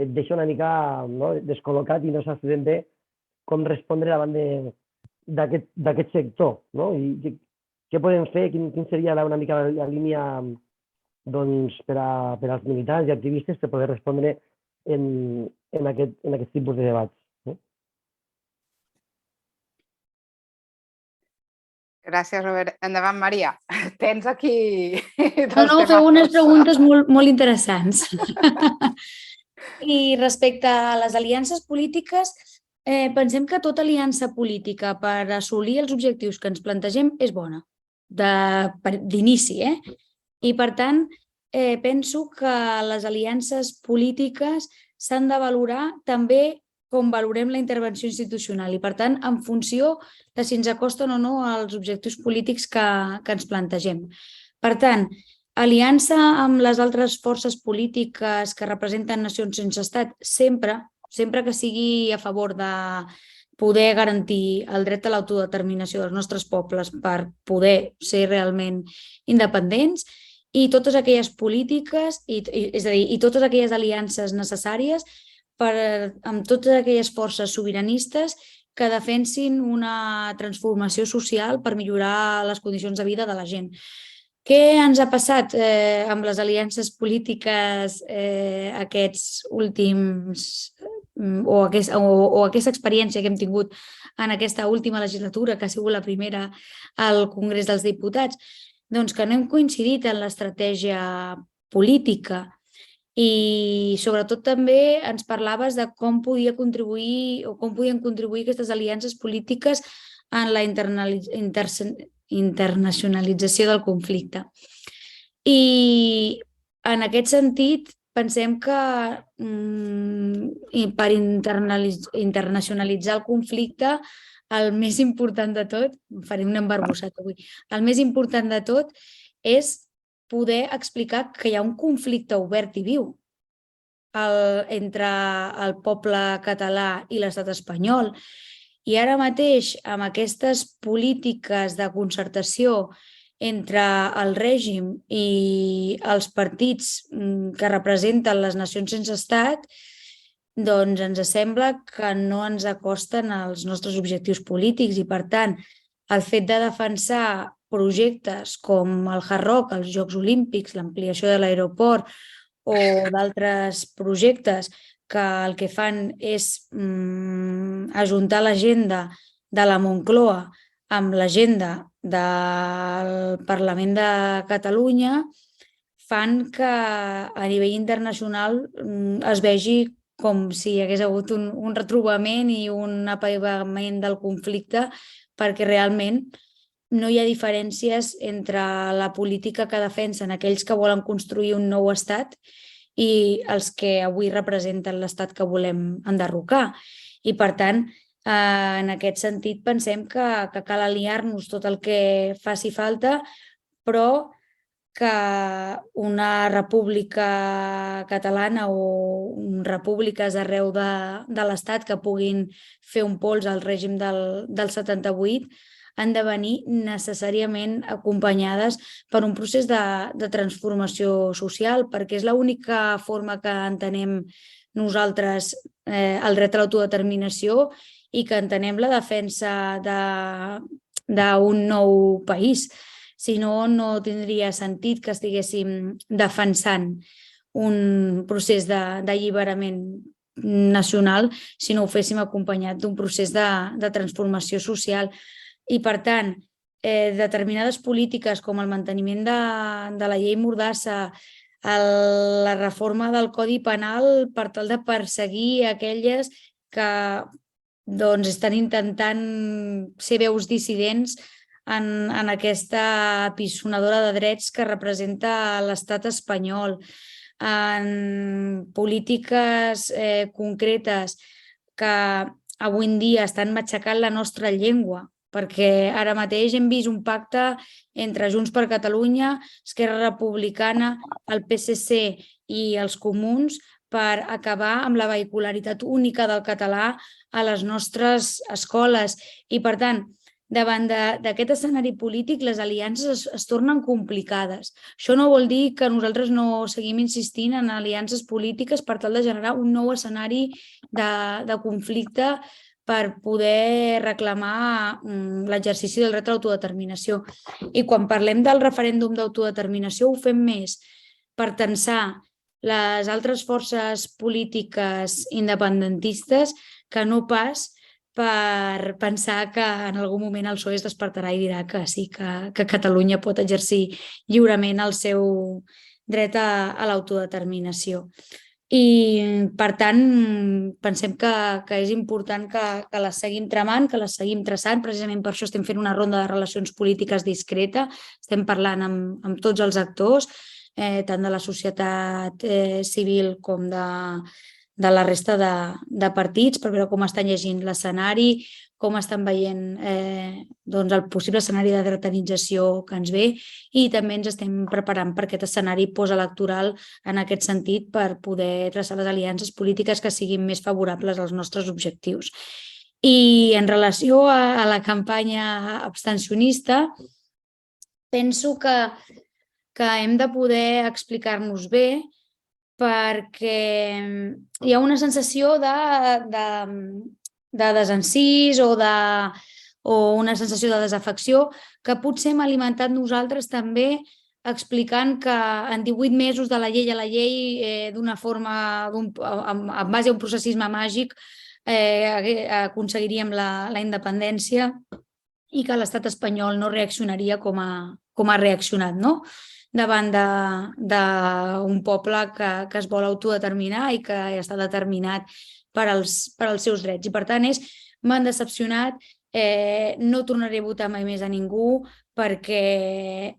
et deixa una mica descol·locat i no saps ben bé com respondre davant d'aquest sector, no? I què podem fer? Quin seria una mica la línia per als militants i activistes per poder respondre en aquest tipus de debats? Gràcies, Robert. Endavant, Maria. Tens aquí... No, feu unes preguntes molt interessants. I respecte a les aliances polítiques, pensem que tota aliança política per assolir els objectius que ens plantegem és bona, d'inici. I, per tant, penso que les aliances polítiques s'han de valorar també com valorem la intervenció institucional i, per tant, en funció de si ens acosten o no als objectius polítics que ens plantegem. Per tant, aliança amb les altres forces polítiques que representen nacions sense estat, sempre que sigui a favor de poder garantir el dret a l'autodeterminació dels nostres pobles per poder ser realment independents, i totes aquelles polítiques, és a dir, i totes aquelles aliances necessàries amb totes aquelles forces sobiranistes que defensin una transformació social per millorar les condicions de vida de la gent. Què ens ha passat amb les aliances polítiques aquests últims o aquesta experiència que hem tingut en aquesta última legislatura, que ha sigut la primera al Congrés dels Diputats? Doncs que no hem coincidit en l'estratègia política. I sobretot també ens parlaves de com podien contribuir aquestes aliances polítiques en la internacionalització del conflicte. I en aquest sentit pensem que per internacionalitzar el conflicte el més important de tot, faré un embarbussat avui, el més important de tot és poder explicar que hi ha un conflicte obert i viu entre el poble català i l'estat espanyol. I ara mateix, amb aquestes polítiques de concertació entre el règim i els partits que representen les nacions sense estat, doncs ens sembla que no ens acosten als nostres objectius polítics i, per tant, el fet de defensar projectes com el Hard Rock, els Jocs Olímpics, l'ampliació de l'aeroport o d'altres projectes que el que fan és ajuntar l'agenda de la Moncloa amb l'agenda del Parlament de Catalunya, fan que a nivell internacional es vegi com si hi hagués hagut un retrobament i un apagament del conflicte, perquè realment no hi ha diferències entre la política que defensen aquells que volen construir un nou estat i els que avui representen l'estat que volem enderrocar. I, per tant, en aquest sentit, pensem que cal aliar-nos tot el que faci falta, però que una república catalana o repúbliques arreu de l'Estat que puguin fer un pols al règim del 78 han de venir necessàriament acompanyades per un procés de transformació social, perquè és l'única forma que entenem nosaltres el dret a l'autodeterminació i que entenem la defensa d'un nou país. Si no, no tindria sentit que estiguéssim defensant un procés d'alliberament nacional si no ho féssim acompanyat d'un procés de transformació social. I, per tant, determinades polítiques com el manteniment de la llei Mordassa, la reforma del Codi Penal per tal de perseguir aquelles que estan intentant ser veus dissidents en aquesta apisonadora de drets que representa l'estat espanyol, en polítiques concretes que avui en dia estan matxacant la nostra llengua, perquè ara mateix hem vist un pacte entre Junts per Catalunya, Esquerra Republicana, el PSC i els Comuns per acabar amb la vehicularitat única del català a les nostres escoles. I, per tant, davant d'aquest escenari polític, les aliances es tornen complicades. Això no vol dir que nosaltres no seguim insistint en aliances polítiques per tal de generar un nou escenari de conflicte per poder reclamar l'exercici del dret a l'autodeterminació. I quan parlem del referèndum d'autodeterminació ho fem més per tensar les altres forces polítiques independentistes que no pas per pensar que en algun moment el PSOE es despertarà i dirà que sí, que Catalunya pot exercir lliurement el seu dret a l'autodeterminació. I, per tant, pensem que és important que les seguim tramant, que les seguim traçant. Precisament per això estem fent una ronda de relacions polítiques discreta. Estem parlant amb tots els actors, tant de la societat civil com de la resta de partits, per veure com estan llegint l'escenari, com estan veient el possible escenari de dretanització que ens ve, i també ens estem preparant per aquest escenari postelectoral en aquest sentit per poder traçar les aliances polítiques que siguin més favorables als nostres objectius. I en relació a la campanya abstencionista, penso que hem de poder explicar-nos bé, perquè hi ha una sensació de desencís o una sensació de desafecció que potser hem alimentat nosaltres també explicant que en 18 mesos de la llei a la llei, d'una forma, en base a un processisme màgic, aconseguiríem la independència i que l'estat espanyol no reaccionaria com ha reaccionat, no?, davant d'un poble que es vol autodeterminar i que està determinat per als seus drets. I, per tant, m'han decepcionat, no tornaré a votar mai més a ningú perquè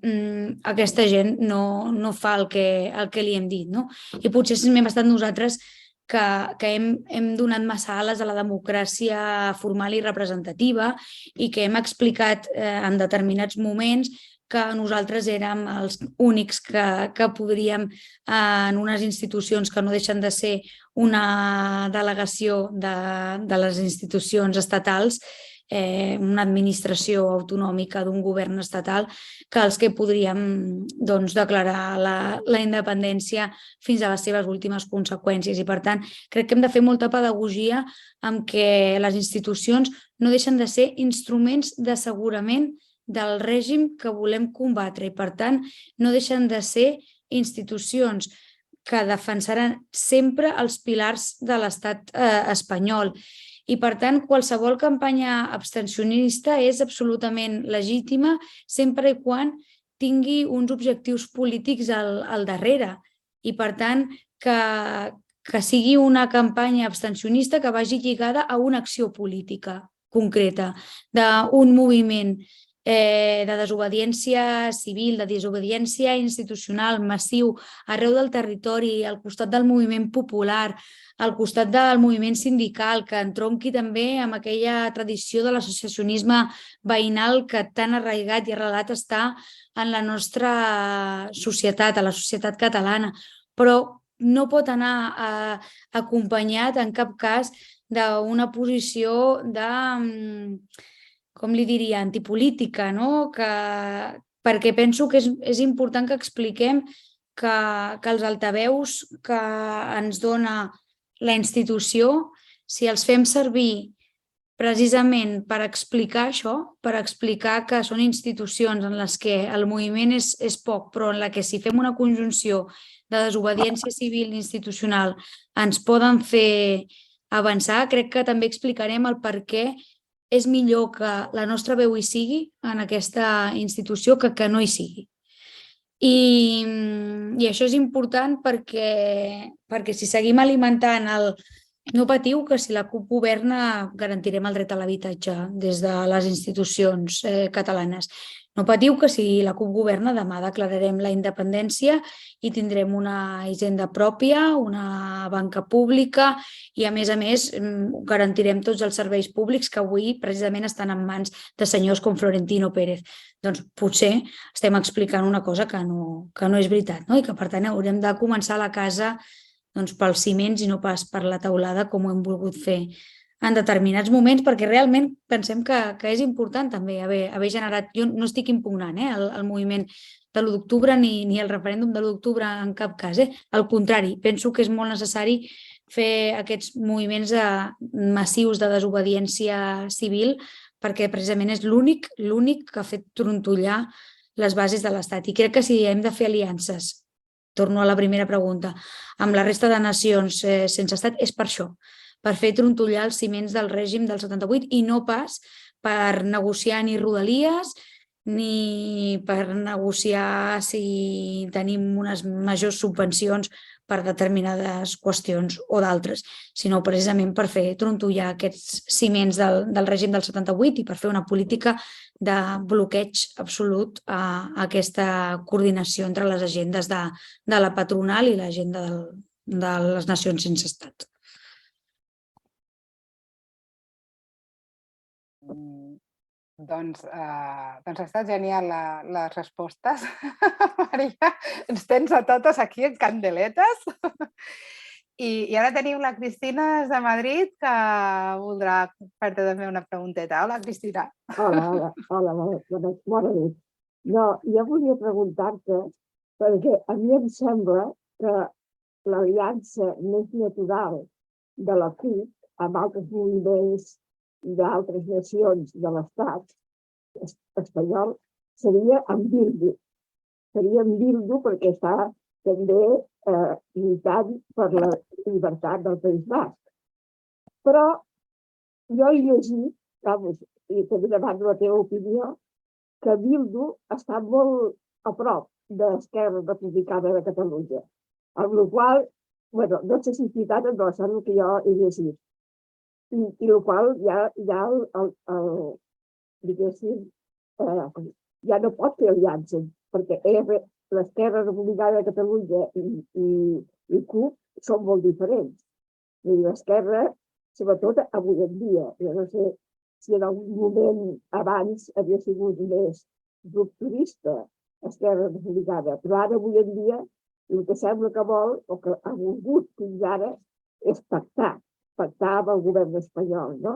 aquesta gent no fa el que li hem dit, no? I potser hem estat nosaltres que hem donat massa ales a la democràcia formal i representativa i que hem explicat en determinats moments que nosaltres érem els únics que podríem, en unes institucions que no deixen de ser una delegació de les institucions estatals, una administració autonòmica d'un govern estatal, que els que podríem declarar la independència fins a les seves últimes conseqüències. I, per tant, crec que hem de fer molta pedagogia amb què les institucions no deixen de ser instruments d'assegurament del règim que volem combatre i, per tant, no deixen de ser institucions que defensaran sempre els pilars de l'estat espanyol. I, per tant, qualsevol campanya abstencionista és absolutament legítima sempre i quan tingui uns objectius polítics al darrere. I, per tant, que que sigui una campanya abstencionista que vagi lligada a una acció política concreta, d'un moviment de desobediència civil, de desobediència institucional massiu arreu del territori, al costat del moviment popular, al costat del moviment sindical, que entronqui també amb aquella tradició de l'associacionisme veïnal que tan arraigat i arrelat està en la nostra societat, a la societat catalana. Però no pot anar acompanyat en cap cas d'una posició de, com li diria, antipolítica, no? Perquè penso que és important que expliquem que els altaveus que ens dona la institució, si els fem servir precisament per explicar això, per explicar que són institucions en les que el moviment és poc, però en la que si fem una conjunció de desobediència civil i institucional ens poden fer avançar, crec que també explicarem el per què és millor que la nostra veu hi sigui en aquesta institució que no hi sigui. I això és important perquè si seguim alimentant el no patiu que si la CUP governa garantirem el dret a l'habitatge des de les institucions catalanes. No patiu que si la CUP governa demà declararem la independència i tindrem una hisenda pròpia, una banca pública i a més garantirem tots els serveis públics que avui precisament estan en mans de senyors com Florentino Pérez. Doncs potser estem explicant una cosa que no és veritat, no? I que per tant haurem de començar la casa pels ciments i no pas per la teulada com ho hem volgut fer en determinats moments, perquè realment pensem que és important també haver generat... Jo no estic impugnant el moviment de l'1 d'octubre ni el referèndum de l'1 d'octubre en cap cas. Al contrari, penso que és molt necessari fer aquests moviments massius de desobediència civil perquè precisament és l'únic que ha fet trontollar les bases de l'Estat. I crec que si hem de fer aliances, torno a la primera pregunta, amb la resta de nacions sense estat, és per això, per fer trontollar els ciments del règim del 78 i no pas per negociar ni rodalies ni per negociar si tenim unes majors subvencions per determinades qüestions o d'altres, sinó precisament per fer trontollar aquests ciments del règim del 78 i per fer una política de bloqueig absolut a aquesta coordinació entre les agendes de la patronal i l'agenda de les nacions sense estat. Doncs ha estat genial les respostes, Maria. Ens tens a totes aquí en candeletes. I ara tenim la Cristina de Madrid, que voldrà fer-te també una pregunteta. Hola, Cristina. Hola, bona nit. No, jo volia preguntar-te, perquè a mi em sembla que l'aliança més natural de la CUP amb altres moviments d'altres nacions de l'estat espanyol seria amb Bildu. Seria amb Bildu perquè està també lluitant per la llibertat del País Basc. Però jo he llegit, i també demano la teva opinió, que Bildu està molt a prop de l'Esquerra Republicana de Catalunya. Amb la qual cosa, no sé si és veritat o no, és el que jo he llegit. I el qual ja no pot fer aliança, perquè l'Esquerra Republicana de Catalunya i CUP són molt diferents. L'esquerra, sobretot avui en dia, jo no sé si en algun moment abans havia sigut més rupturista Esquerra Republicana, però ara avui en dia el que sembla que vol, o que ha volgut fins ara, és pactar amb el govern espanyol, no?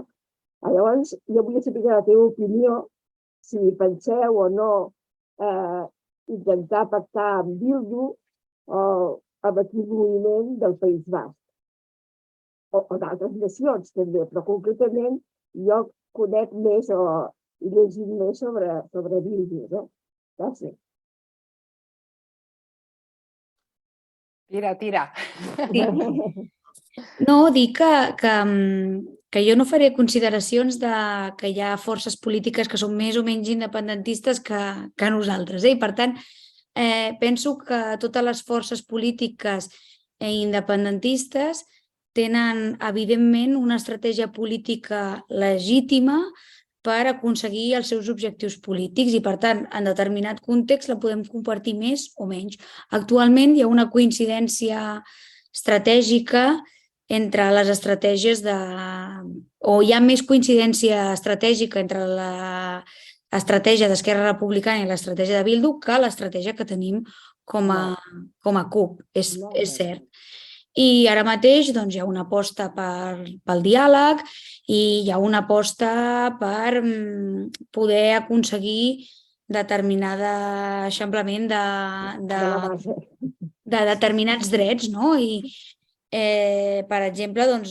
Llavors, jo vull saber la teva opinió, si penseu o no intentar pactar amb Bildu o amb aquest moviment del País Basc. O d'altres nacions, també, però concretament jo conec més o he llegit més sobre Bildu, no? Gràcies. Tira. No, dic que jo no faré consideracions que hi ha forces polítiques que són més o menys independentistes que nosaltres. I per tant, penso que totes les forces polítiques independentistes tenen, evidentment, una estratègia política legítima per aconseguir els seus objectius polítics i, per tant, en determinat context la podem compartir més o menys. Actualment hi ha una coincidència estratègica entre les estratègies o hi ha més coincidència estratègica entre l'estratègia d'Esquerra Republicana i l'estratègia de Bildu que l'estratègia que tenim com a CUP, és cert. I ara mateix hi ha una aposta pel diàleg i hi ha una aposta per poder aconseguir determinat eixamplament de determinats drets, no? I, per exemple,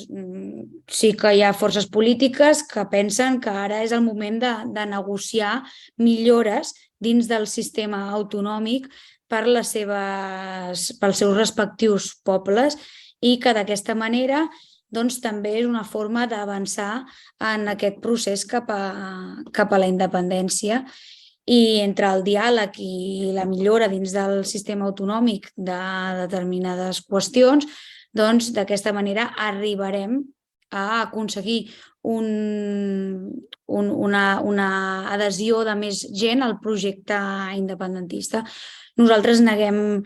sí que hi ha forces polítiques que pensen que ara és el moment de negociar millores dins del sistema autonòmic pels seus respectius pobles i que d'aquesta manera també és una forma d'avançar en aquest procés cap a la independència. I entre el diàleg i la millora dins del sistema autonòmic de determinades qüestions, d'aquesta manera arribarem a aconseguir una adhesió de més gent al projecte independentista. Nosaltres neguem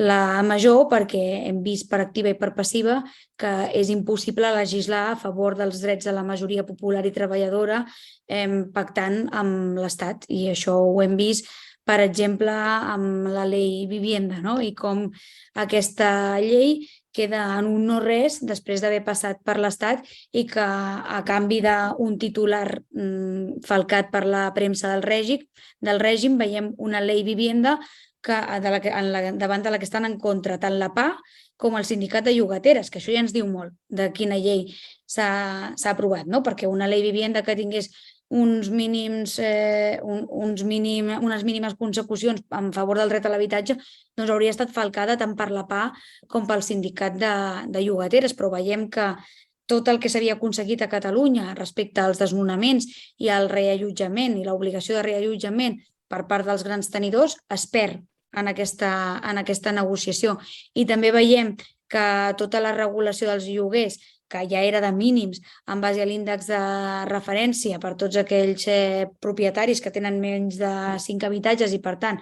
la major perquè hem vist per activa i per passiva que és impossible legislar a favor dels drets de la majoria popular i treballadora pactant amb l'Estat, i això ho hem vist, per exemple, amb la llei Vivienda, i com aquesta llei queda en un no res després d'haver passat per l'Estat i que a canvi d'un titular falcat per la premsa del règim veiem una llei Vivienda davant de la que estan en contra tant la PA com el sindicat de llogateres, que això ja ens diu molt de quina llei s'ha aprovat, perquè una llei Vivienda que tingués unes mínimes consecucions en favor del dret a l'habitatge hauria estat falcada tant per la PA com pel sindicat de llogateres, però veiem que tot el que s'havia aconseguit a Catalunya respecte als desnonaments i al reallotjament i l'obligació de reallotjament per part dels grans tenidors es perd en aquesta negociació. I també veiem que tota la regulació dels lloguers, que ja era de mínims en base a l'índex de referència per tots aquells propietaris que tenen menys de 5 habitatges i, per tant,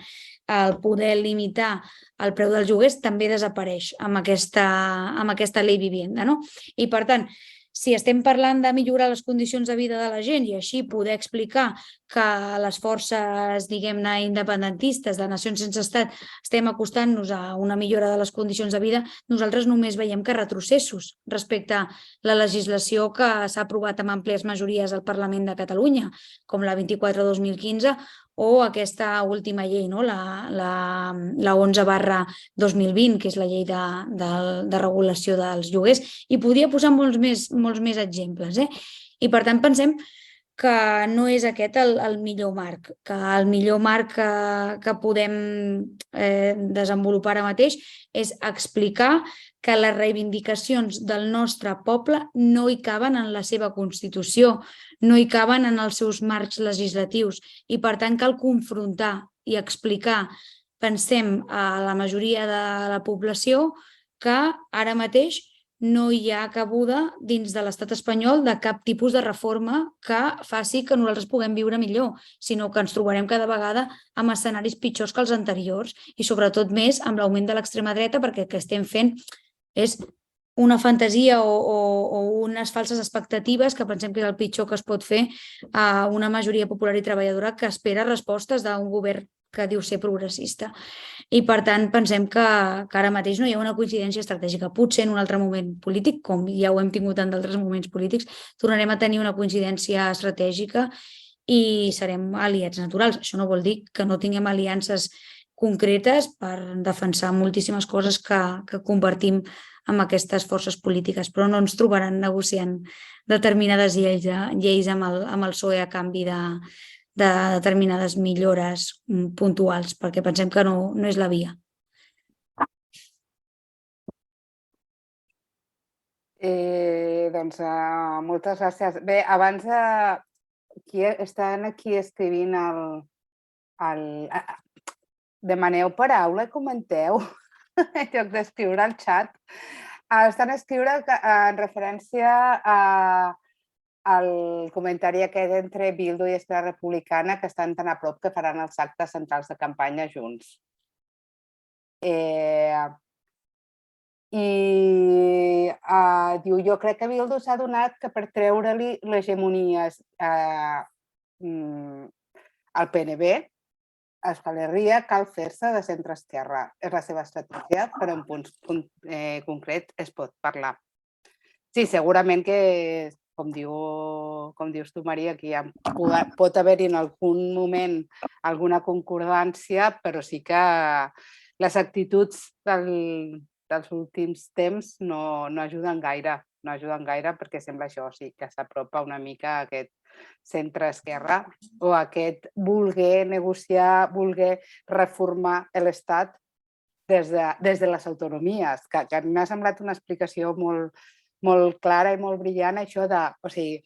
el poder limitar el preu dels lloguers també desapareix amb aquesta llei Vivienda. I, per tant, si estem parlant de millorar les condicions de vida de la gent i així poder explicar que les forces, diguem-ne, independentistes de nacions sense estat estem acostant-nos a una millora de les condicions de vida, nosaltres només veiem que retrocessos respecte a la legislació que s'ha aprovat amb àmplies majories al Parlament de Catalunya, com la 24/2015 o aquesta última llei, la 11/2020, que és la llei de regulació dels lloguers, i podria posar molts més exemples. I, per tant, pensem que no és aquest el millor marc, que el millor marc que podem desenvolupar ara mateix és explicar que les reivindicacions del nostre poble no hi caben en la seva Constitució, no hi caben en els seus marcs legislatius i, per tant, cal confrontar i explicar, pensem, a la majoria de la població que ara mateix no hi ha cabuda dins de l'estat espanyol de cap tipus de reforma que faci que nosaltres puguem viure millor, sinó que ens trobarem cada vegada amb escenaris pitjors que els anteriors i, sobretot, més amb l'augment de l'extrema dreta, perquè el que estem fent és una fantasia o unes falses expectatives que pensem que és el pitjor que es pot fer a una majoria popular i treballadora que espera respostes d'un govern que diu ser progressista. I, per tant, pensem que ara mateix no hi ha una coincidència estratègica. Potser en un altre moment polític, com ja ho hem tingut en d'altres moments polítics, tornarem a tenir una coincidència estratègica i serem aliats naturals. Això no vol dir que no tinguem aliances concretes per defensar moltíssimes coses que compartim amb aquestes forces polítiques, però no ens trobaran negociant determinades lleis amb el PSOE a canvi de determinades millores puntuals, perquè pensem que no és la via. Doncs moltes gràcies. Bé, abans estan aquí escrivint demaneu paraula i comenteu. en lloc d'escriure al xat. Estan escriure en referència al comentari aquest entre Bildu i Esquerra Republicana, que estan tan a prop que faran els actes centrals de campanya junts. I diu, jo crec que Bildu s'ha adonat que per treure-li l'hegemonia al PNB, a Euskal Herria, cal fer-se de centre-esquerra. És la seva estratègia, però en punts concret es pot parlar. Sí, segurament que, com dius tu, Maria, que pot haver-hi en algun moment alguna concordància, però sí que les actituds dels últims temps no ajuden gaire. No ajuden gaire perquè sembla això, sí, que s'apropa una mica a aquest centre-esquerra o aquest voler negociar, voler reformar l'Estat des de les autonomies, que a mi m'ha semblat una explicació molt clara i molt brillant, això de... O sigui,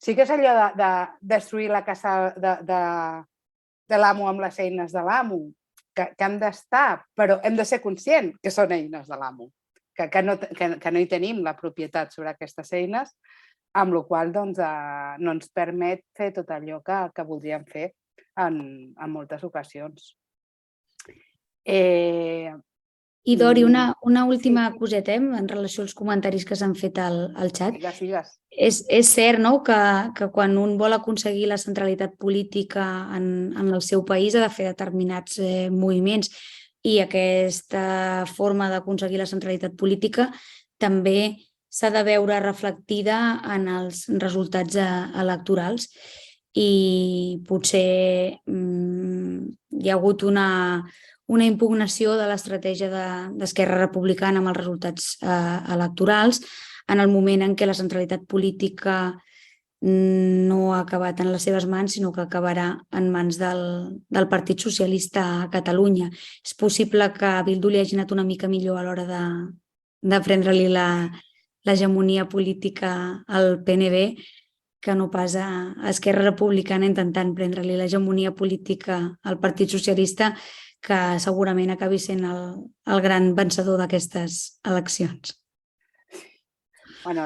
sí que és allò de destruir la casa de l'amo amb les eines de l'amo, que han d'estar, però hem de ser conscients que són eines de l'amo, que no hi tenim la propietat sobre aquestes eines, amb la qual cosa no ens permet fer tot allò que voldríem fer en moltes ocasions. I Dori, una última coseta en relació als comentaris que s'han fet al xat. Digues. És cert, no?, que quan un vol aconseguir la centralitat política en el seu país ha de fer determinats moviments, i aquesta forma d'aconseguir la centralitat política també s'ha de veure reflectida en els resultats electorals, i potser hi ha hagut una impugnació de l'estratègia d'Esquerra Republicana amb els resultats electorals en el moment en què la centralitat política no ha acabat en les seves mans, sinó que acabarà en mans del Partit Socialista a Catalunya. És possible que a Bildu li hagi anat una mica millor a l'hora de prendre-li l'hegemonia política al PNB que no pas a Esquerra Republicana intentant prendre-li l'hegemonia política al Partit Socialista, que segurament acabi sent el gran vencedor d'aquestes eleccions. Bueno,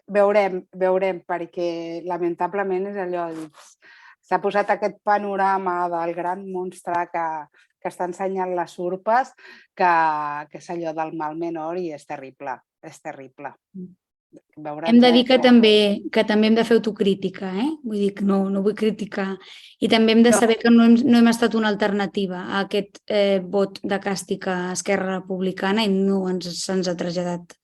veurem, perquè lamentablement és allò, s'ha posat aquest panorama del gran monstre que està ensenyant les urpes, que és allò del mal menor, i és terrible, és terrible. Hem de dir que també hem de fer autocrítica, vull dir que no vull criticar, i també hem de saber que no hem estat una alternativa a aquest vot de càstig a Esquerra Republicana i no se'ns ha traslladat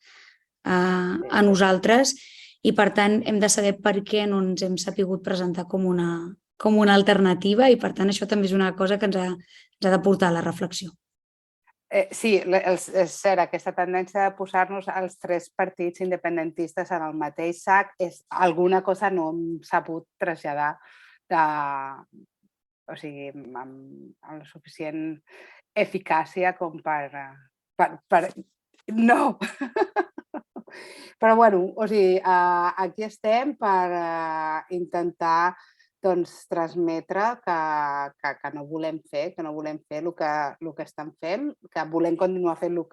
a nosaltres, i per tant hem de saber per què no ens hem sapigut presentar com una alternativa, i per tant això també és una cosa que ens ha de portar a la reflexió. Sí, és cert, aquesta tendència de posar-nos els tres partits independentistes en el mateix sac, alguna cosa no hem sabut traslladar amb la suficient eficàcia com per... No! Però bueno, aquí estem per intentar transmetre que no volem fer el que estan fent, que volem continuar fent el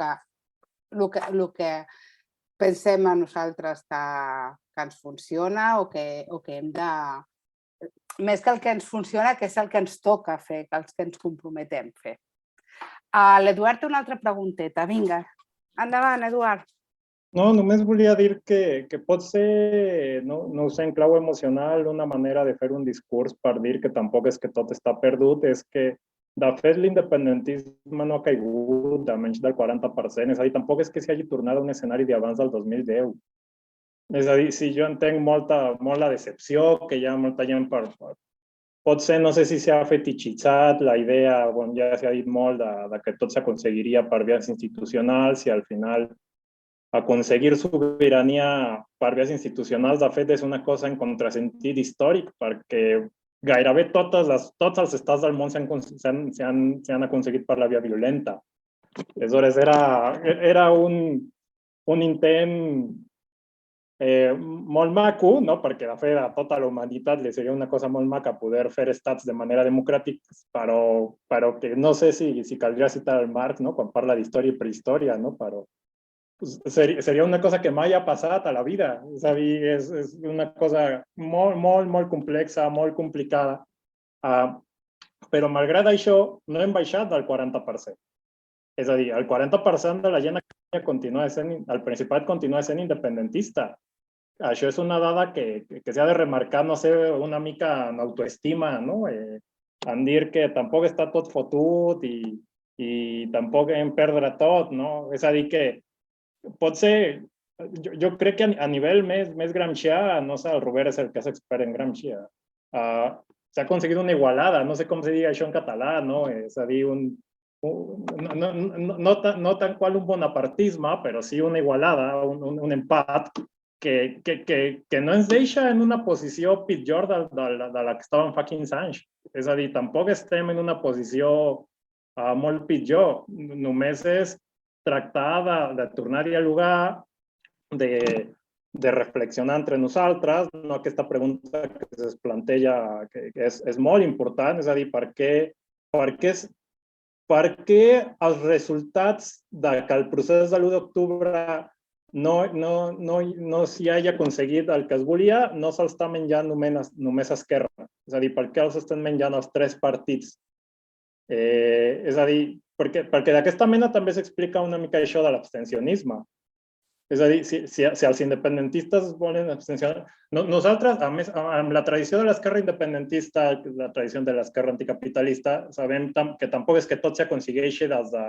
que pensem a nosaltres que ens funciona o que hem de... Més que el que ens funciona, que és el que ens toca fer, que els que ens comprometem a fer. L'Eduard té una altra pregunteta. Vinga, endavant, Eduard. No, només volia dir que pot ser, no ho sé, en clau emocional, una manera de fer un discurs per dir que tampoc és que tot està perdut, és que, de fet, l'independentisme no ha caigut de menys del 40%, és a dir, tampoc és que s'hi hagi tornat a un escenari d'abans del 2010. És a dir, si jo entenc molt la decepció, que hi ha molta gent pot ser, no sé si s'ha fetichitzat la idea, ja s'ha dit molt de que tot s'aconseguiria per vies institucionals, i al final aconseguir sobirania per vies institucionals, de fet, és una cosa en contrasentit històric, perquè gairebé tots els estats del món s'han aconseguit per la via violenta. Aleshores, era un intent molt maco, no? Perquè de fet a tota la humanitat li seria una cosa molt maca poder fer estats de manera democràtica, però que no sé si caldria citar el Marx, no? Quan parla d'història i prehistòria, no? Però seria una cosa que mai ha passat a la vida, és a dir, és una cosa molt complexa, molt complicada, però malgrat això no hem baixat del 40%. És a dir, el 40% de la gent al Principat continua sent independentista. Això és una dada que s'ha de remarcar, no sé, una mica en autoestima, no? En dir que tampoc està tot fotut i tampoc hem perdre tot, no? És a dir, que pot ser, jo crec que a nivell més gramscià, no sé, el Robert és el que és expert en Gramsci, s'ha aconseguit una igualada, no sé com se diga això en català, no? És a dir, no tant qual un bonapartisme, però sí una igualada, un empat, que no ens deixa en una posició pitjor de la que estàvem fa 15 anys. És a dir, tampoc estem en una posició molt pitjor. Només és tractar de tornar a dialogar, de reflexionar entre nosaltres, no? Aquesta pregunta que es planteja, que és molt important, és a dir, per què els resultats que el procés de l'1 d'octubre no s'hi hagi aconseguit el que es volia, no se'ls està menjant només Esquerra. És a dir, per què els estan menjant els 3 partits? És a dir, perquè d'aquesta mena també s'explica una mica això de l'abstencionisme. És a dir, si els independentistes volen abstencionar... Nosaltres, a més, amb la tradició de l'esquerra independentista, la tradició de l'esquerra anticapitalista, sabem que tampoc és que tot s'aconsegueixi des de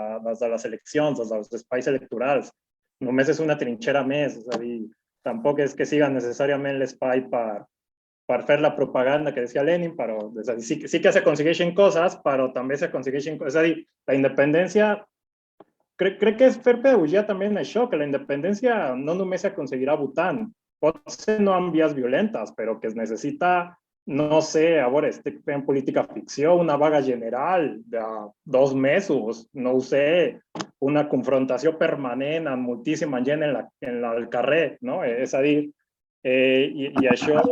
les eleccions, des dels espais electorals. Només és una trinxera més, és a dir, tampoc és que siga necessàriament l'espai per fer la propaganda que deia Lenin, però és a dir, sí que s'aconsegueixen coses, però també s'aconsegueixen coses. És a dir, la independència, crec que és fer pedagogia també en això, que la independència no només s'aconseguirà votant, pot ser no amb vies violentes, però que es necessita, no sé, a veure, estic fent política ficció, una vaga general de 2 mesos, no ho sé, una confrontació permanent amb moltíssima gent al carrer, no? És a dir, i això,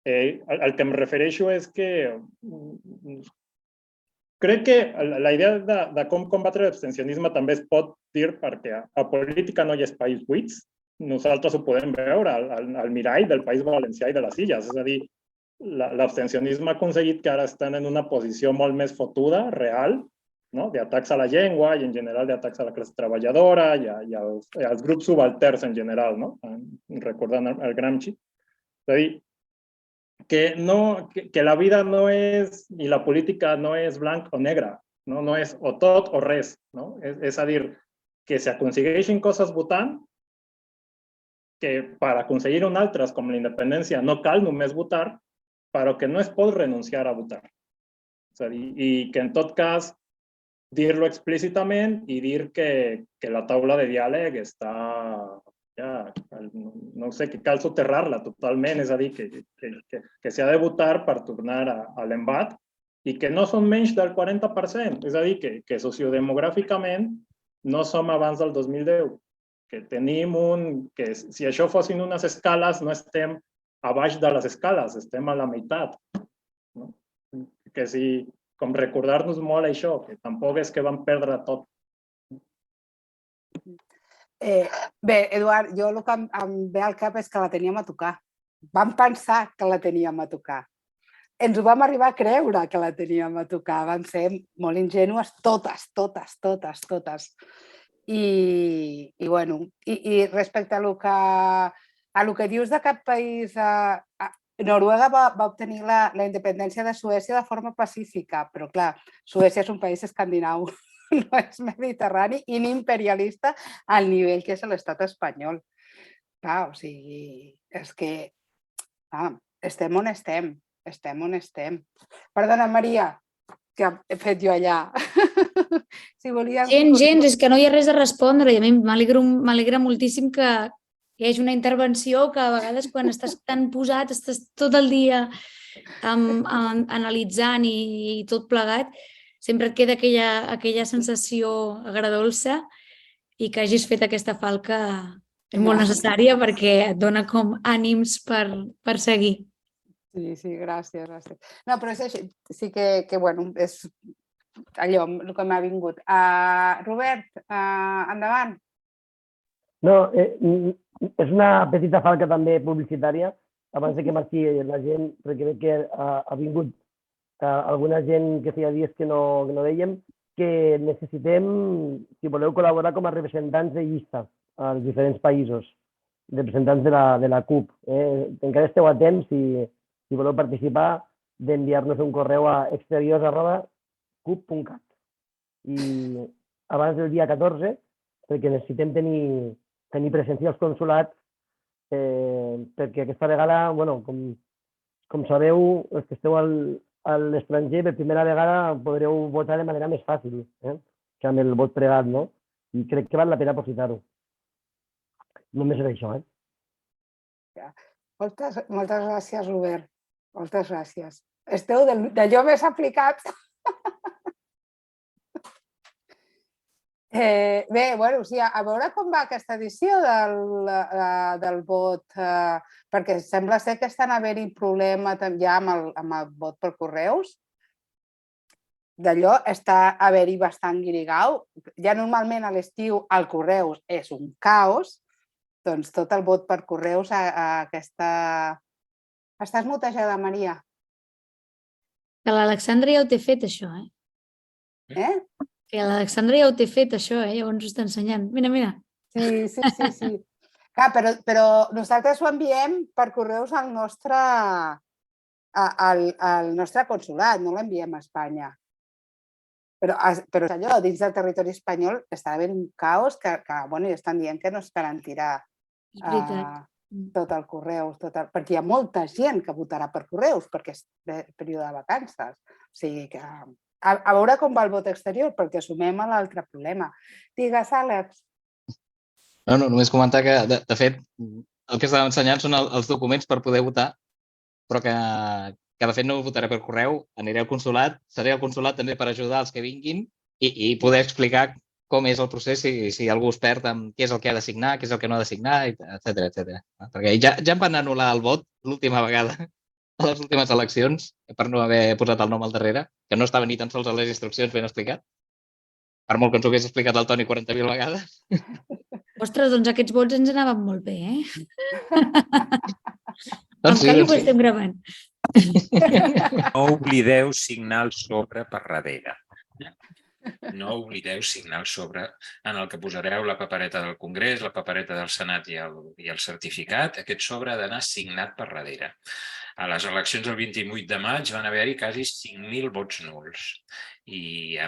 el que em refereixo és que crec que la idea de com combatre l'abstencionisme també es pot dir perquè a política no hi ha espais buits. Nosaltres ho podem veure al mirall del País Valencià i de les Illes. És a dir, l'abstencionisme ha aconseguit que ara estan en una posició molt més fotuda, real, no? D'atacs a la llengua i en general d'atacs a la classe treballadora i als grups subalterns en general, no? Recordant el Gramsci. És a dir, que la vida no és, i la política no és blanc o negre, no és o tot o res, no? És a dir, que s'aconsegueixin coses votant, que per aconseguir un altres, com la independència, no cal només votar, però que no es pot renunciar a votar. És a dir, i que en tot cas dir-lo explícitament i dir que la taula de diàleg està, no sé, que cal soterrar-la totalment, és a dir, que s'ha de votar per tornar a l'embat i que no són menys del 40%, és a dir, que sociodemogràficament no som abans del 2010, que tenim que si això fossin unes escales no estem a baix de les escales, estem a la meitat. No? Que si, com recordar-nos molt això, que tampoc és que vam perdre tot. Bé, Eduard, jo el que em ve al cap és que la teníem a tocar. Vam pensar que la teníem a tocar. Ens ho vam arribar a creure que la teníem a tocar. Vam ser molt ingènues totes. I bueno, i respecte a lo que dius de cap país, Noruega va obtenir la independència de Suècia de forma pacífica, però clar, Suècia és un país escandinau, no és mediterrani i ni imperialista al nivell que és l'estat espanyol. Clar, o sigui, és que estem on estem. Perdona, Maria, que he fet jo allà. Si volies... Gens, és que no hi ha res a respondre i a mi m'alegra moltíssim que hi hagi una intervenció que a vegades quan estàs tan posat, estàs tot el dia analitzant i tot plegat, sempre et queda aquella sensació agradolça i que hagis fet aquesta falca És molt necessària perquè et dona com ànims per seguir. Sí, gràcies. No, però és així, sí que bueno, és allò, el que m'ha vingut. Robert, endavant. No, és una petita falca també publicitària, abans de que marxi la gent, perquè veig que ha vingut alguna gent que feia dies que no dèiem, que necessitem, si voleu col·laborar com a representants de llista als diferents països, representants de la CUP. Encara esteu a temps, si voleu participar, d'enviar-nos un correu a exteriors@cup.cat. I abans del dia 14, perquè necessitem tenir presència als consulats, perquè aquesta vegada, bueno, com sabeu, els que esteu a l'estranger, per primera vegada podreu votar de manera més fàcil, que amb el vot pregat, no? I crec que val la pena aprofitar-ho. Només és això, Moltes gràcies, Robert. Moltes gràcies. Esteu d'allò més aplicats. Bé, bueno, sí, a veure com va aquesta edició del vot, perquè sembla ser que estan havent-hi problema ja amb el vot per correus. D'allò està haver-hi bastant guirigau. Ja normalment a l'estiu el correus és un caos, doncs tot el vot per correus aquesta... Estàs mutejada, Maria? Que l'Alexandra ja ho té fet, això, Que l'Alexandra ja ho té fet, això, Llavors ho està ensenyant. Mira. Sí. Clar, però nosaltres ho enviem per correus al nostre consulat, no l'enviem a Espanya. Però allò, dins del territori espanyol, està havent un caos que bueno, estan dient que no es garantirà tot el correus, perquè hi ha molta gent que votarà per correus, perquè és període de vacances. O sigui que a veure com va el vot exterior, perquè sumem a l'altre problema. Digues, Àlex. No, només comentar que, de fet, el que estàvem ensenyant són els documents per poder votar, però que de fet no votaré per correu, aniré al consulat, seré al consulat també per ajudar els que vinguin i poder explicar com és el procés si algú es perd amb què és el que ha de signar, què és el que no ha de signar, etc. Perquè ja em van anul·lar el vot l'última vegada, a les últimes eleccions, per no haver posat el nom al darrere, que no estava ni tan sols a les instruccions ben explicat. Per molt que ens ho hagués explicat el Toni 40.000 vegades. Ostres, doncs aquests vots ens anaven molt bé, Doncs sí, Encara ho estem gravant. No oblideu signar el sobre per darrere. No oblideu signar el sobre en el que posareu la papereta del Congrés, la papereta del Senat i el certificat. Aquest sobre ha d'anar signat per darrere. A les eleccions del 28 de maig van haver-hi quasi 5.000 vots nuls. I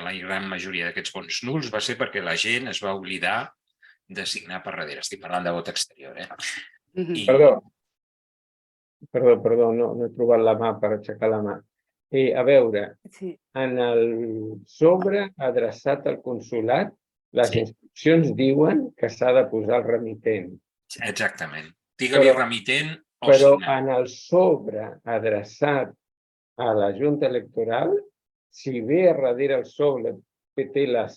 la gran majoria d'aquests vots nuls va ser perquè la gent es va oblidar de signar per darrere. Estic parlant de vot exterior, Perdó, no he trobat la mà per aixecar la mà. A veure, en el sobre adreçat al consulat, les instruccions diuen que s'ha de posar el remitent. Exactament. Digue-li remitent o però signant. en el sobre adreçat a la Junta Electoral, si ve a darrere el sobre que té la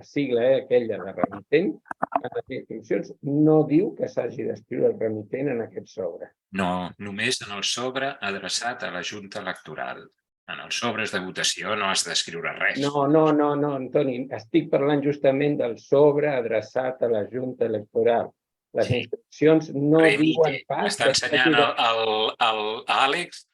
sigla aquella de remitent, en les instruccions no diu que s'hagi d'escriure el remitent en aquest sobre. No, només en el sobre adreçat a la Junta Electoral. En els sobres de votació no has d'escriure res. No, Antoni, estic parlant justament del sobre adreçat a la Junta Electoral. Les instruccions no diuen pas... Està ensenyant l'Àlex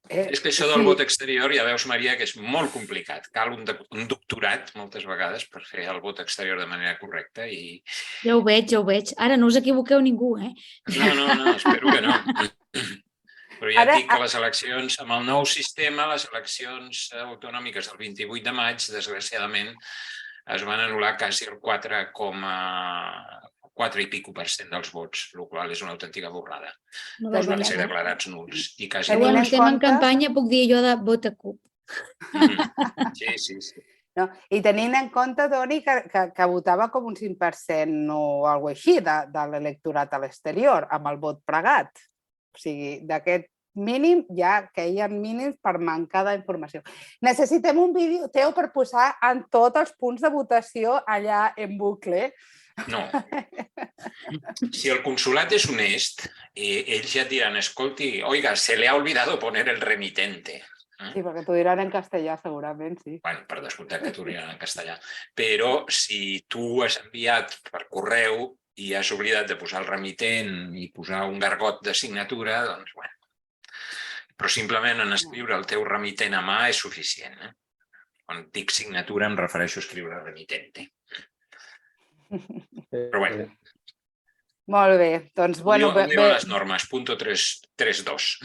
És que això del vot exterior, ja veus, Maria, que és molt complicat. Cal un doctorat, moltes vegades, per fer el vot exterior de manera correcta. Ja ho veig. Ara no us equivoqueu ningú, eh? No, espero que no. Però ja et dic que les eleccions, amb el nou sistema, les eleccions autonòmiques del 28 de maig, desgraciadament, es van anul·lar quasi el 4,4 i pico % dels vots, el qual és una autèntica borrada. Els van ser declarats nuls. Quan estem en campanya puc dir allò de vota CUP. Sí. I tenint en compte, Doni, que votava com un 5% o alguna cosa així de l'electorat a l'exterior, amb el vot pregat. O sigui, d'aquest mínim ja queien mínims per mancar d'informació. Necessitem un vídeo, Teo, per posar en tots els punts de votació allà en bucle. No. Si el consulat és honest, ells ja et diran, escolti, oiga, se le ha olvidado poner el remitente. Sí, perquè t'ho diran en castellà, segurament, sí. Bueno, per descomptat que t'ho diran en castellà. Però si tu has enviat per correu i has oblidat de posar el remitent i posar un gargot de signatura, doncs, bueno. Però simplement en escriure el teu remitent a mà és suficient. Quan dic signatura em refereixo a escriure remitente. Però bueno. Molt bé, doncs, bueno... Diuen les normes, punto 3.2.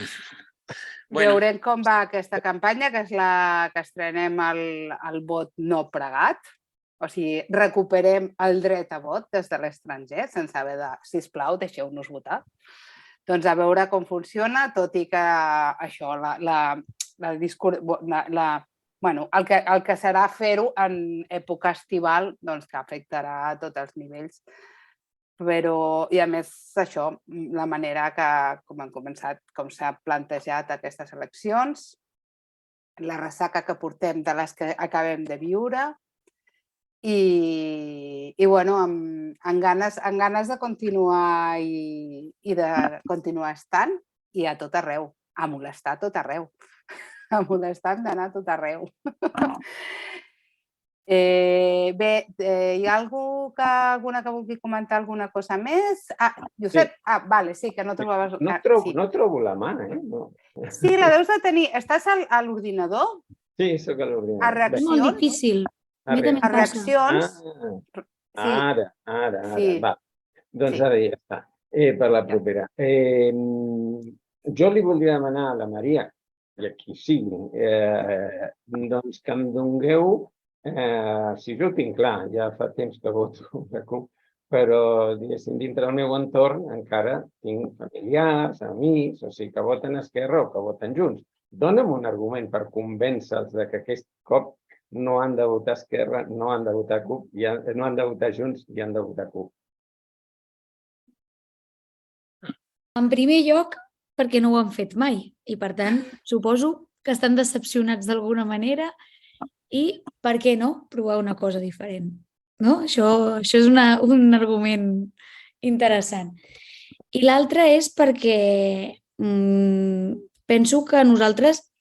Veurem com va aquesta campanya, que és la que estrenem el vot no pregat. O sigui, recuperem el dret a vot des de l'estranger, sense haver de, sisplau, deixeu-nos votar. Doncs a veure com funciona, tot i que això, el que serà fer-ho en època estival, doncs que afectarà a tots els nivells. Però, i a més, això, la manera que, com han començat, com s'ha plantejat aquestes eleccions, la ressaca que portem de les que acabem de viure, i bueno, amb ganes de continuar i de continuar estant i a tot arreu, a molestar a tot arreu. A molestar hem d'anar a tot arreu. Bé, hi ha alguna que vulgui comentar alguna cosa més? Josep, vale, sí, que no trobaves... No trobo la mà, eh? Sí, la deus de tenir. Estàs a l'ordinador? Sí, soc a l'ordinador. A reaccions? Molt difícil. A reaccions? Ara. Va. Doncs ara ja està. Per la propera. Jo li voldria demanar a la Maria, i a qui sigui, doncs que em dongueu, si jo ho tinc clar, ja fa temps que voto la CUP, però diguéssim, dintre del meu entorn encara tinc familiars, amics, o sigui, que voten Esquerra o que voten Junts. Dóna'm un argument per convèncer-los que aquest cop no han de votar Esquerra, no han de votar CUP, no han de votar Junts i han de votar CUP. En primer lloc, perquè no ho han fet mai i, per tant, suposo que estan decepcionats d'alguna manera i, per què no, provar una cosa diferent. No? Això és un argument interessant. I l'altre és perquè penso que nosaltres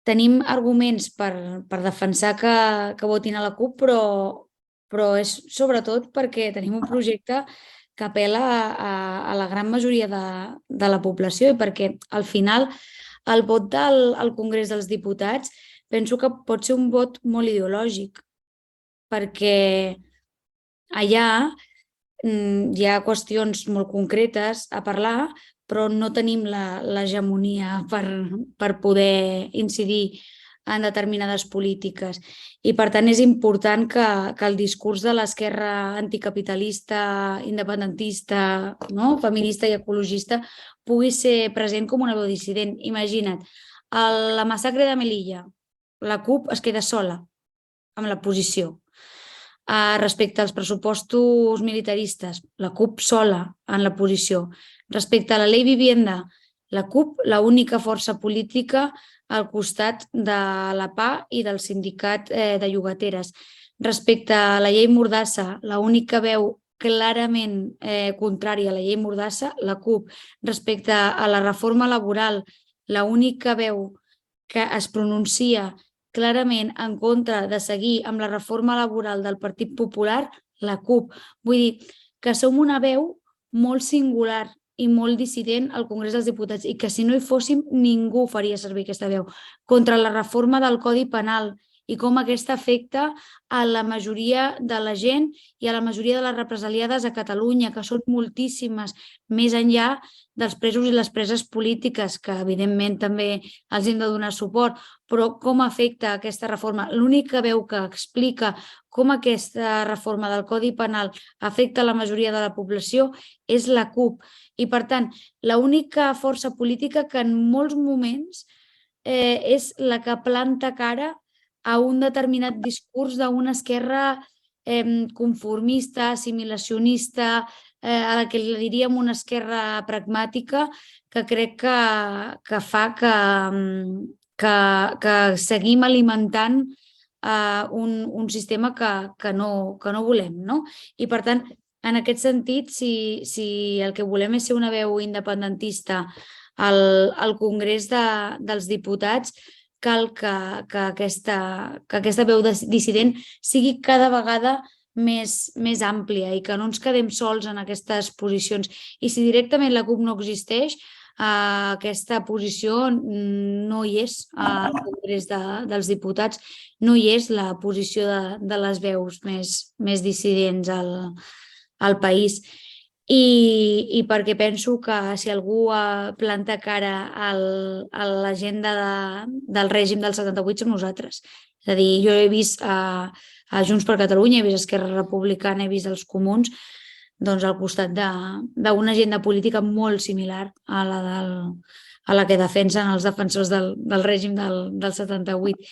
tenim arguments per defensar que votin a la CUP, però és sobretot perquè tenim un projecte que apel·la a la gran majoria de la població i perquè al final el vot al Congrés dels Diputats penso que pot ser un vot molt ideològic, perquè allà hi ha qüestions molt concretes a parlar, però no tenim l'hegemonia per poder incidir en determinades polítiques. I, per tant, és important que el discurs de l'esquerra anticapitalista, independentista, feminista i ecologista pugui ser present com una veu dissident. Imagina't, a la massacre de Melilla, la CUP es queda sola amb la posició. Respecte als pressupostos militaristes, la CUP sola en la posició. Respecte a la llei Vivienda, la CUP, l'única força política al costat de la PA i del sindicat de llogateres. Respecte a la llei Mordassa, l'única veu clarament contrària a la llei Mordassa, la CUP. Respecte a la reforma laboral, l'única veu que es pronuncia clarament en contra de seguir amb la reforma laboral del Partit Popular, la CUP. Vull dir que som una veu molt singular i molt dissident al Congrés dels Diputats i que si no hi fóssim ningú faria servir aquesta veu contra la reforma del Codi Penal i com aquesta afecta a la majoria de la gent i a la majoria de les represaliades a Catalunya, que són moltíssimes, més enllà dels presos i les preses polítiques, que evidentment també els hem de donar suport, però com afecta aquesta reforma? L'única veu que explica com aquesta reforma del Codi Penal afecta la majoria de la població és la CUP. I, per tant, l'única força política que en molts moments és la que planta cara a un determinat discurs d'una esquerra conformista, assimilacionista, a la que li diríem una esquerra pragmàtica, que crec que fa que seguim alimentant un sistema que no volem. No? I, per tant, en aquest sentit, si el que volem és ser una veu independentista al Congrés dels Diputats, cal que aquesta veu dissident sigui cada vegada més àmplia i que no ens quedem sols en aquestes posicions. I si directament la CUP no existeix, aquesta posició no hi és al Congrés dels Diputats, no hi és la posició de les veus més dissidents al país. I perquè penso que si algú planta cara a l'agenda del règim del 78 som nosaltres. És a dir, jo he vist a Junts per Catalunya, he vist Esquerra Republicana, he vist els Comuns, doncs al costat d'una agenda política molt similar a la que defensen els defensors del règim del 78.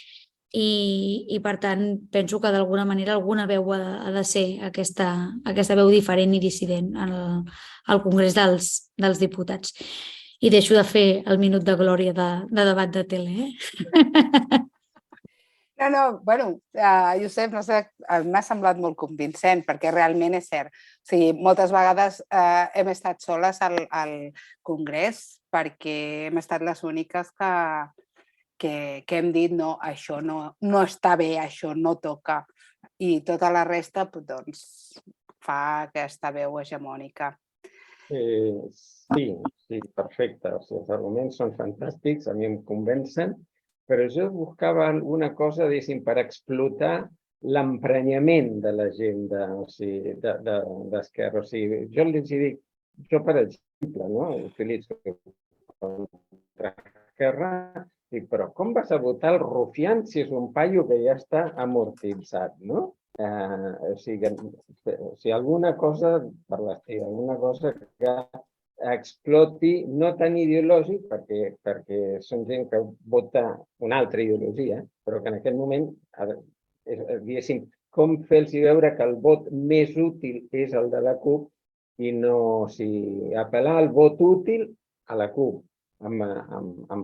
I per tant, penso que d'alguna manera alguna veu ha de ser aquesta veu diferent i dissident al Congrés dels Diputats. I deixo de fer el minut de glòria de debat de tele. No, bueno, Josep, no sé, m'ha semblat molt convincent perquè realment és cert. O sigui, moltes vegades hem estat soles al Congrés perquè hem estat les úniques que hem dit no, això no està bé, això no toca. I tota la resta doncs, fa aquesta veu hegemònica. Sí, perfecte. Els arguments són fantàstics, a mi em convencen, però jo buscava alguna cosa, per explotar l'emprenyament de la gent d'Esquerra. Jo els dic, jo per exemple, utilitzo contra Esquerra, però com vas a votar el rufián si és un paio que ja està amortitzat, no? Si alguna cosa per l'estil, alguna cosa que exploti, no tan ideològic, perquè són gent que vota una altra ideologia, però que en aquest moment, diguéssim, com fer-los veure que el vot més útil és el de la CUP i no apel·lar al vot útil a la CUP amb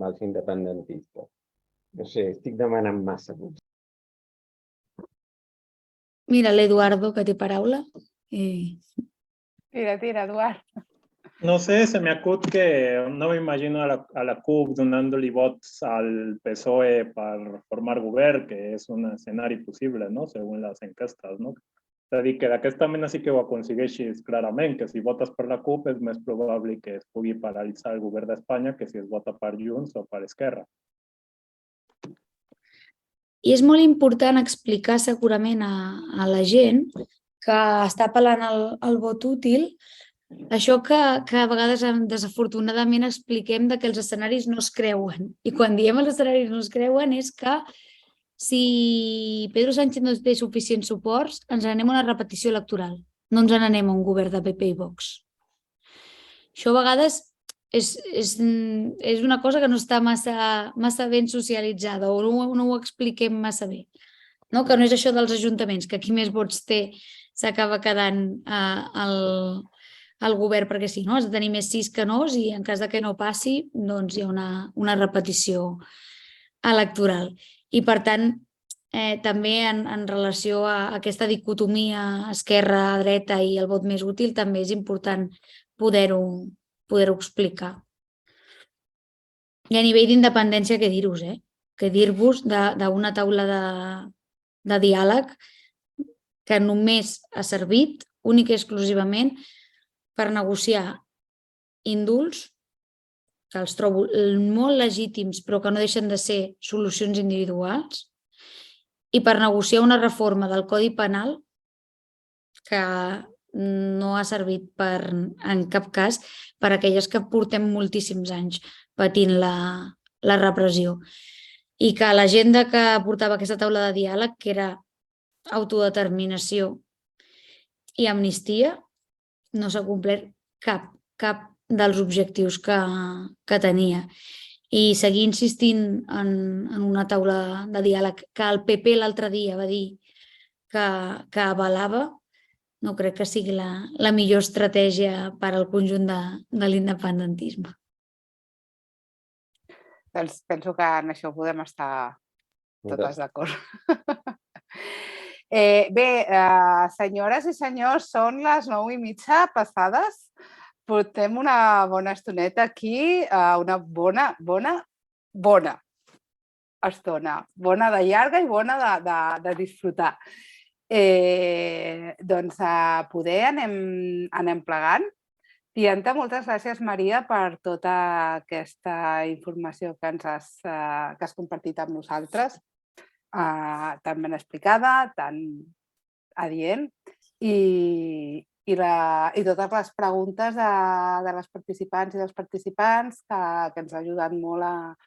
els independentistes. No sé, estic demanant massa. Mira, l'Eduardo, que té paraula. Tira, Eduard. No sé, se me acut que no me imagino a la CUP donant-li vots al PSOE per formar govern, que és un escenari possible, no? Segons les enquestes, no? És a dir, que d'aquesta mena sí que ho aconsegueixis clarament, que si votes per la CUP és més probable que es pugui paralitzar el govern d'Espanya que si es vota per Junts o per Esquerra. I és molt important explicar segurament a la gent que està apel·lant al vot útil això que a vegades desafortunadament expliquem que els escenaris no es creuen. I quan diem els escenaris no es creuen és que si Pedro Sánchez no té suficients suports, ens anem a una repetició electoral. No ens n'anem a un govern de PP i Vox. Això a vegades és una cosa que no està massa ben socialitzada o no ho expliquem massa bé. Que no és això dels ajuntaments, que qui més vots té s'acaba quedant al govern, perquè sí, has de tenir més sís que nos i en cas que no passi, doncs hi ha una repetició electoral. I per tant, també en relació a aquesta dicotomia esquerra-dreta i el vot més útil, també és important poder-ho explicar. I a nivell d'independència, què dir-vos? Què dir-vos d'una taula de diàleg que només ha servit únic i exclusivament per negociar indults, que els trobo molt legítims però que no deixen de ser solucions individuals, i per negociar una reforma del Codi Penal que no ha servit en cap cas per a aquelles que portem moltíssims anys patint la repressió. I que l'agenda que portava aquesta taula de diàleg, que era autodeterminació i amnistia, no s'ha complert cap dels objectius que tenia. I seguir insistint en una taula de diàleg que el PP l'altre dia va dir que avalava, no crec que sigui la millor estratègia per al conjunt de l'independentisme. Doncs penso que en això podem estar totes d'acord. Bé, senyores i senyors, són les 9:30 passades. Portem una bona estoneta aquí, una bona estona. Bona de llarga i bona de disfrutar. Doncs poder anem plegant. Tianta, moltes gràcies, Maria, per tota aquesta informació que has compartit amb nosaltres, tan ben explicada, tan adient, i totes les preguntes de les participants i dels participants que ens ha ajudat molt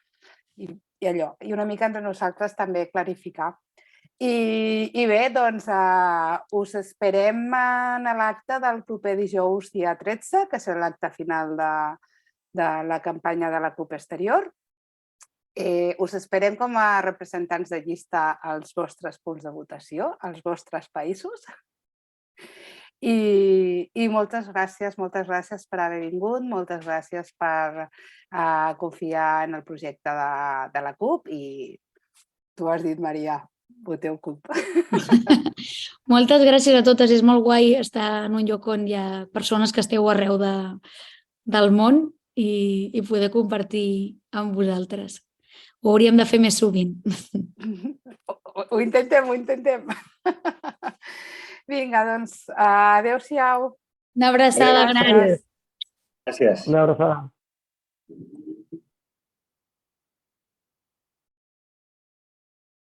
i una mica entre nosaltres també clarificar. I bé, doncs us esperem en l'acte del proper dijous dia 13, que serà l'acte final de la campanya de la CUP Exterior. Us esperem com a representants de llista als vostres punts de votació, als vostres països. I moltes gràcies per haver vingut, moltes gràcies per confiar en el projecte de la CUP i tu has dit, Maria, voteu CUP. Moltes gràcies a totes. És molt guai estar en un lloc on hi ha persones que esteu arreu del món i poder compartir amb vosaltres. Ho hauríem de fer més sovint. Ho intentem. Vinga, doncs, adéu-siau. Una abraçada gran. Gràcies. Una abraçada.